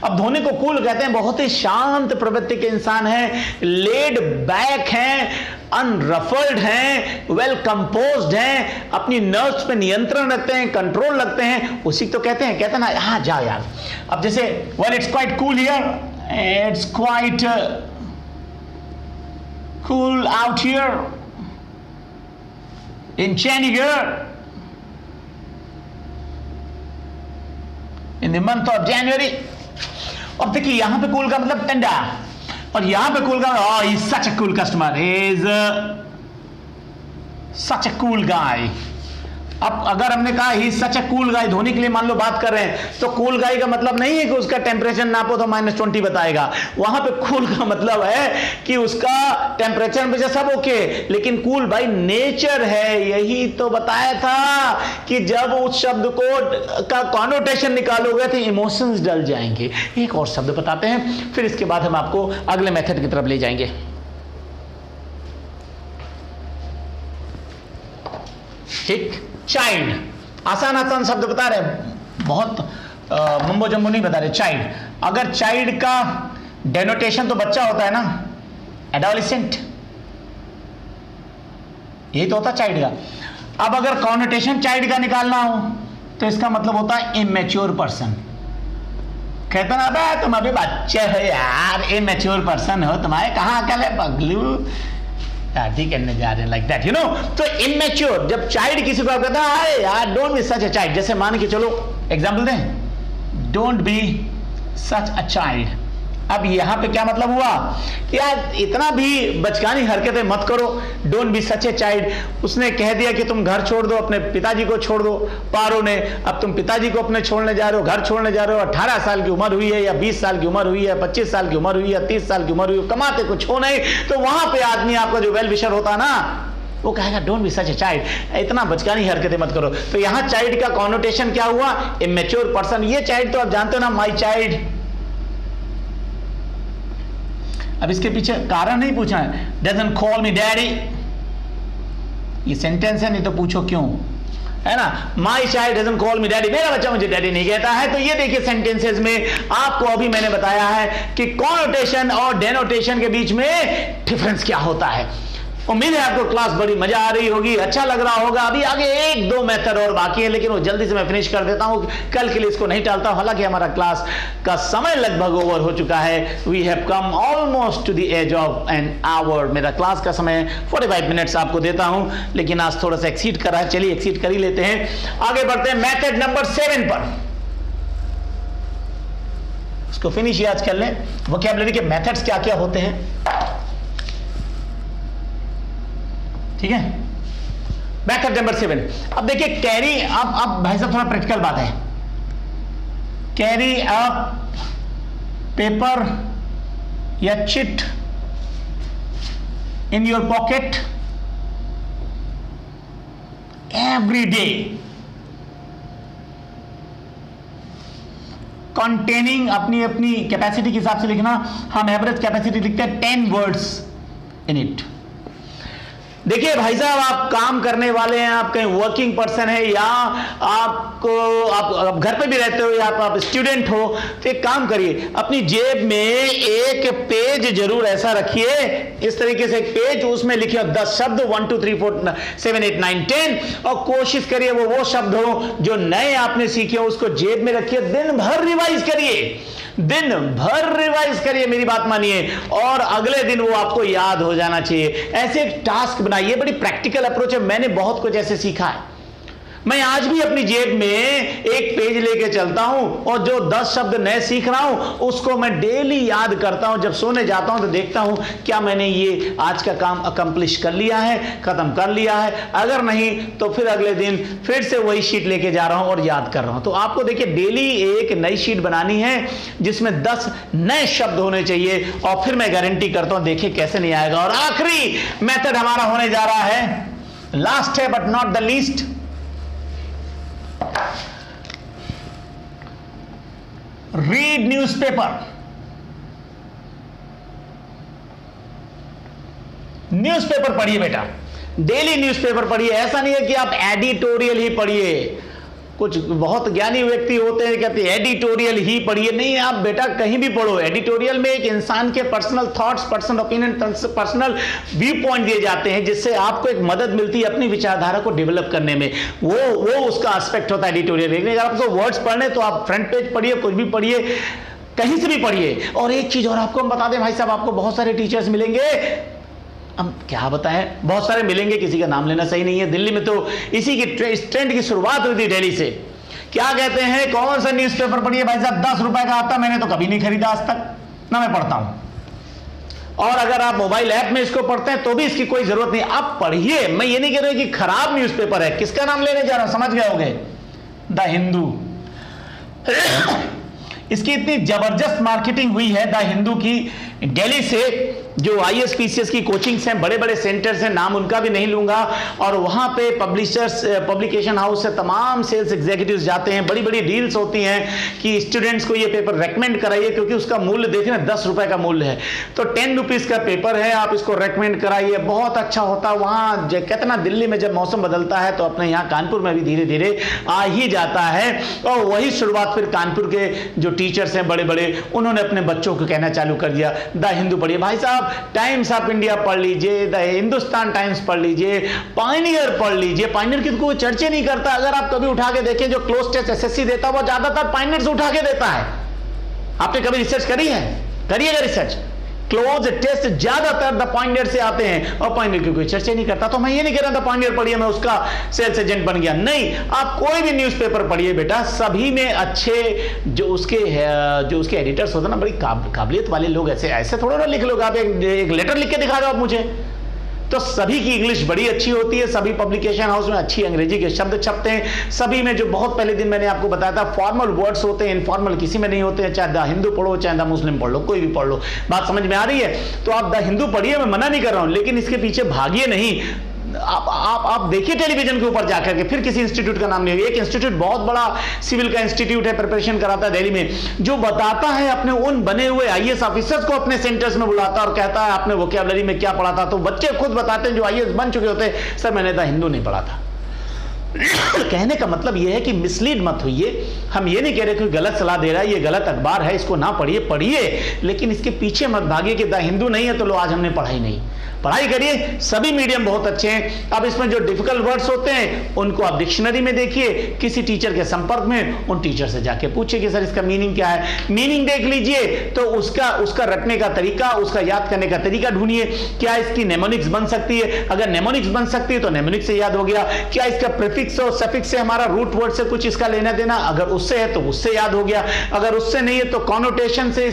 अब धोनी को कूल कहते हैं, बहुत ही शांत प्रवृत्ति के इंसान हैं, लेड बैक हैं, अनरफल्ड हैं, वेल कंपोज्ड हैं, अपनी नर्व्स पे नियंत्रण रखते हैं, कंट्रोल रखते हैं, उसी तो कहते हैं ना। हाँ जाओ यार। अब जैसे well it's quite cool here, it's quite cool out here in Chandigarh in the month of January. और देखिए यहां पे कूल का मतलब ठंडा, और यहां पे कूल का ही such a cool customer, is such a cool guy. अब अगर हमने कहा ही सच अ कूल गाय, धोनी के लिए मान लो बात कर रहे हैं, तो कूल गाय का मतलब नहीं है कि उसका टेम्परेचर नापो तो -20 बताएगा। वहां पे कूल का मतलब है कि उसका टेम्परेचर में सब ओके, लेकिन कूल बाय नेचर है। यही तो बताया था कि जब उस शब्द को का कॉनोटेशन निकालोगे तो इमोशंस डल जाएंगे। एक और शब्द बताते हैं, फिर इसके बाद हम आपको अगले मेथड की तरफ ले जाएंगे। ठीक, चाइल्ड, आसान शब्द बता रहे, बहुत मम्बो जम्बो नहीं बता रहे। चाइल्ड, अगर चाइल्ड का डेनोटेशन तो बच्चा होता है ना, एडोलेसेंट, यही तो होता चाइल्ड का। अब अगर कॉनोटेशन चाइल्ड का निकालना हो तो इसका मतलब होता है इमेच्योर पर्सन। कहता ना तुम अभी बच्चे हो यार, इमेच्योर पर्सन हो, तुम्हारे कहाँ अकल है पगलू, शादी करने जा रहे हैं, लाइक दैट, यू नो। तो इमेच्योर, जब चाइल्ड किसी को कहता है यार don't be such a child, जैसे मान के चलो एग्जांपल दें, don't be such a child. अब यहां पे क्या मतलब हुआ? यार इतना भी बचकानी हरकतें मत करो, don't be such a child. उसने कह दिया कि तुम घर छोड़ दो, अपने पिताजी को छोड़ दो, पारो ने। अब तुम पिताजी को अपने छोड़ने जा रहे हो, घर छोड़ने जा रहे हो, 18 साल की उम्र हुई है, या 20 साल की उम्र हुई है, 25 साल की उम्र हुई है, 30 साल की उम्र हुई है, कमाते कुछ हो नहीं, तो वहां पे आदमी आपका जो वेल विशर होता ना, वो कहेगा don't be such a child, इतना बचकानी हरकतें मत करो। तो यहां चाइल्ड का कॉनोटेशन क्या हुआ? Immature person. ये चाइल्ड तो आप जानते हो ना, माई चाइल्ड। अब इसके पीछे कारण नहीं पूछा है, डजंट कॉल मी डैडी, ये सेंटेंस है, नहीं तो पूछो क्यों, है ना। My child doesn't call me daddy, मेरा बच्चा मुझे डैडी नहीं कहता है। तो ये देखिए सेंटेंसेस में आपको अभी मैंने बताया है कि कॉनोटेशन और डेनोटेशन के बीच में डिफरेंस क्या होता है। उम्मीद है आपको क्लास बड़ी मजा आ रही होगी, अच्छा लग रहा होगा। अभी आगे 1-2 मेथड और बाकी है, लेकिन वो जल्दी से मैं फिनिश कर देता हूं, कल के लिए इसको नहीं टालता। हालांकि हमारा क्लास का समय लगभग ओवर हो चुका है। We have come almost to the edge of an hour. मेरा क्लास का समय 45 मिनट्स आपको देता हूं, लेकिन आज थोड़ा सा एक्सीड कर रहा है। चलिए एक्सीड कर ही लेते हैं। आगे बढ़ते हैं मेथड नंबर 7 पर। इसको फिनिश आज कर लें। वोकैबुलरी के मेथड्स क्या क्या होते हैं, ठीक है। Method number 7। अब देखिए कैरी, अब भाई साहब थोड़ा प्रैक्टिकल बात है। कैरी अप पेपर या chit in your pocket every day containing, अपनी अपनी कैपेसिटी के हिसाब से लिखना। हम एवरेज कैपेसिटी लिखते हैं 10 वर्ड्स इन इट। देखिए भाई साहब, आप काम करने वाले हैं, आप कहीं वर्किंग पर्सन है, या आप घर पे भी रहते हो, या आप स्टूडेंट हो, तो एक काम करिए, अपनी जेब में एक पेज जरूर ऐसा रखिए, इस तरीके से एक पेज, उसमें लिखिए 10 शब्द, 1 2 3 4 7 8 9 10, और कोशिश करिए वो शब्द हो जो नए आपने सीखे हो, उसको जेब में रखिए। दिन भर रिवाइज करिए, दिन भर रिवाइज करिए, मेरी बात मानिए, और अगले दिन वो आपको याद हो जाना चाहिए। ऐसे एक टास्क बनाइए, बड़ी प्रैक्टिकल अप्रोच है। मैंने बहुत कुछ ऐसे सीखा है। मैं आज भी अपनी जेब में एक पेज लेके चलता हूं, और जो 10 शब्द नए सीख रहा हूं उसको मैं डेली याद करता हूं। जब सोने जाता हूं तो देखता हूं क्या मैंने ये आज का काम अकम्प्लिश कर लिया है, खत्म कर लिया है। अगर नहीं तो फिर अगले दिन फिर से वही शीट लेके जा रहा हूं और याद कर रहा हूं। तो आपको देखिए डेली एक नई शीट बनानी है जिसमें 10 नए शब्द होने चाहिए, और फिर मैं गारंटी करता हूं देखिए कैसे नहीं आएगा। और आखिरी मेथड हमारा होने जा रहा है, लास्ट है but not the least. Read newspaper. Newspaper पढ़िए बेटा, डेली न्यूज़पेपर पढ़िए। ऐसा नहीं है कि आप एडिटोरियल ही पढ़िए। कुछ बहुत ज्ञानी व्यक्ति होते हैं कहते हैं एडिटोरियल ही पढ़िए। नहीं, आप बेटा कहीं भी पढ़ो। एडिटोरियल में एक इंसान के personal thoughts, personal opinion, personal view point दिए जाते हैं, जिससे आपको एक मदद मिलती है अपनी विचारधारा को डेवलप करने में। वो उसका एस्पेक्ट होता है एडिटोरियल। लेकिन अगर आपको वर्ड्स पढ़ने तो आप फ्रंट पेज पढ़िए, कुछ भी पढ़िए, कहीं से भी पढ़िए। और एक चीज और आपको हम बता दें भाई साहब, आपको बहुत सारे टीचर्स मिलेंगे, हम क्या बताएं, बहुत सारे मिलेंगे, किसी का नाम लेना सही नहीं है। दिल्ली में तो इसी की ट्रेंड की शुरुआत हुई थी दिल्ली से। क्या कहते हैं, कौन सा न्यूज़पेपर पढ़िए भाई साहब, 10 रुपए का आता, मैंने तो कभी नहीं खरीदा आज तक, ना मैं पढ़ता हूं। और अगर आप मोबाइल ऐप में इसको पढ़ते हैं तो भी इसकी कोई जरूरत नहीं, आप पढ़िए। मैं ये नहीं कह रहा कि खराब न्यूज़पेपर है, किसका नाम लेने जा रहा हूं, समझ गए होंगे, द हिंदू। इसकी इतनी जबरदस्त मार्केटिंग हुई है द हिंदू की। दिल्ली से जो IAS PCS की कोचिंग्स हैं, बड़े बड़े सेंटर्स हैं, नाम उनका भी नहीं लूंगा, और वहां पे पब्लिशर्स, पब्लिकेशन हाउस से तमाम सेल्स एग्जीक्यूटिव्स जाते हैं। बड़ी बड़ी डील्स होती हैं कि स्टूडेंट्स को ये पेपर रेकमेंड कराइए, क्योंकि उसका मूल्य देखें ना 10 रुपए का मूल्य है, तो 10 रुपीज का पेपर है, आप इसको रेकमेंड कराइए, बहुत अच्छा होता है। वहां कहते ना दिल्ली में जब मौसम बदलता है तो अपने यहाँ कानपुर में भी धीरे धीरे आ ही जाता है। और वही शुरुआत फिर कानपुर के जो टीचर्स हैं बड़े बड़े, उन्होंने अपने बच्चों को कहना चालू कर दिया द हिंदू पढ़िए। भाई साहब टाइम्स ऑफ इंडिया पढ़ लीजिए, द हिंदुस्तान टाइम्स पढ़ लीजिए, पायनियर पढ़ लीजिए। पायनियर की तो कोई चर्चा नहीं करता। अगर आप कभी उठा के देखें, जो क्लोज टेस्ट SSC देता है वो ज्यादातर पायनियर से उठा के देता है। आपने कभी रिसर्च करी है? करिएगा रिसर्च। क्लोज टेस्ट ज्यादातर द पायनियर से आते हैं, और पायनियर की कोई चर्चा नहीं करता। तो मैं ये नहीं कह रहा था पायनियर पढ़िए मैं उसका सेल्स एजेंट बन गया, नहीं। आप कोई भी न्यूज़पेपर पढ़िए बेटा, सभी में अच्छे जो उसके एडिटर्स होते हैं ना, बड़ी काबिलियत वाले लोग, ऐसे थोड़ा ना लिख लोगे आप, एक लेटर लिख के दिखा दो आप मुझे। तो सभी की इंग्लिश बड़ी अच्छी होती है, सभी पब्लिकेशन हाउस में अच्छी अंग्रेजी के शब्द छपते हैं। सभी में जो बहुत पहले दिन मैंने आपको बताया था फॉर्मल वर्ड्स होते हैं, इनफॉर्मल किसी में नहीं होते हैं। चाहे द हिंदू पढ़ो, चाहे द मुस्लिम पढ़ लो, कोई भी पढ़ लो। बात समझ में आ रही है? तो आप द हिंदू पढ़िए, मैं मना नहीं कर रहा हूं, लेकिन इसके पीछे भागिए नहीं। आप देखिए टेलीविजन के ऊपर जाकर के, फिर किसी इंस्टीट्यूट का नाम नहीं होगा। एक इंस्टीट्यूट बहुत बड़ा सिविल का इंस्टीट्यूट है, प्रिपरेशन कराता है दिल्ली में, जो बताता है अपने उन बने हुए IAS ऑफिसर्स को अपने सेंटर्स में बुलाता है और कहता है आपने वोकैबुलरी में क्या पढ़ा था। तो बच्चे खुद बताते हैं जो IAS बन चुके होते हैं, सर मैंने द हिंदू नहीं पढ़ा था। कहने का मतलब यह है कि मिसलीड मत होइए। हम ये नहीं कह रहे कि गलत सलाह दे रहा है, ये गलत अखबार है, इसको ना पढ़िए, पढ़िए, लेकिन इसके पीछे मत भागिए कि द हिंदू नहीं है तो लो आज हमने पढ़ाई नहीं। पढ़ाई करिए, सभी मीडियम बहुत अच्छे हैं। अब इसमें जो डिफिकल्ट वर्ड्स होते हैं उनको आप डिक्शनरी में देखिए, किसी टीचर के संपर्क में उन टीचर से जाके पूछिए कि सर इसका मीनिंग क्या है। मीनिंग देख लीजिए तो उसका रटने का तरीका, उसका याद करने का तरीका ढूंढिए। क्या इसकी नेमोनिक्स बन सकती है? अगर नेमोनिक्स बन सकती है तो नेमोनिक्स से याद हो गया। क्या इसका प्रीफिक्स और सफिक्स से, हमारा रूट वर्ड से कुछ इसका लेना देना, अगर उससे है तो उससे याद हो गया। अगर उससे नहीं है तो कॉनोटेशन से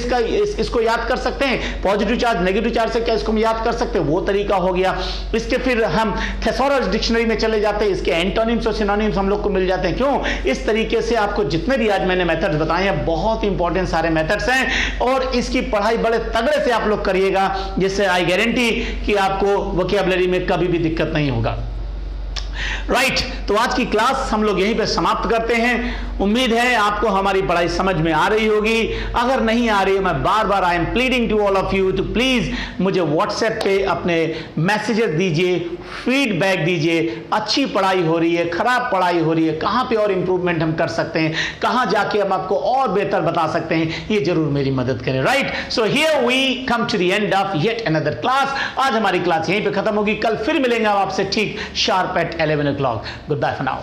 इसको याद कर सकते हैं। पॉजिटिव चार्ज, नेगेटिव चार्ज से क्या इसको हम याद कर सकते हैं, वो तरीका हो गया। इसके फिर हम थेसॉरस डिक्शनरी में चले जाते हैं, इसके एंटोनिम्स और सिनोनिम्स हम लोग को मिल जाते हैं। क्यों? इस तरीके से आपको जितने भी आज मैंने मेथड्स बताए हैं, बहुत इंपॉर्टेंट सारे मेथड्स हैं और इसकी पढ़ाई बड़े तगड़े से आप लोग करिएगा, जिससे आई गारंटी कि आपको वोकैबुलरी में कभी भी दिक्कत नहीं होगा। राइट, तो आज की क्लास हम लोग यहीं पे समाप्त करते हैं। उम्मीद है आपको हमारी पढ़ाई समझ में आ रही होगी। अगर नहीं आ रही है, मैं बार बार I am pleading to all of you तो प्लीज मुझे व्हाट्सएप पे अपने मैसेजेस दीजिए, फीडबैक दीजिए। अच्छी पढ़ाई हो रही है, खराब पढ़ाई हो रही है, कहां पे और इंप्रूवमेंट हम कर सकते हैं, कहां जाके हम आपको और बेहतर बता सकते हैं, ये जरूर मेरी मदद करें। Right, so here we come to the end of yet another class. आज हमारी क्लास यहीं पे खत्म होगी। कल फिर मिलेंगे आपसे ठीक sharp eight 11 o'clock. Goodbye for now.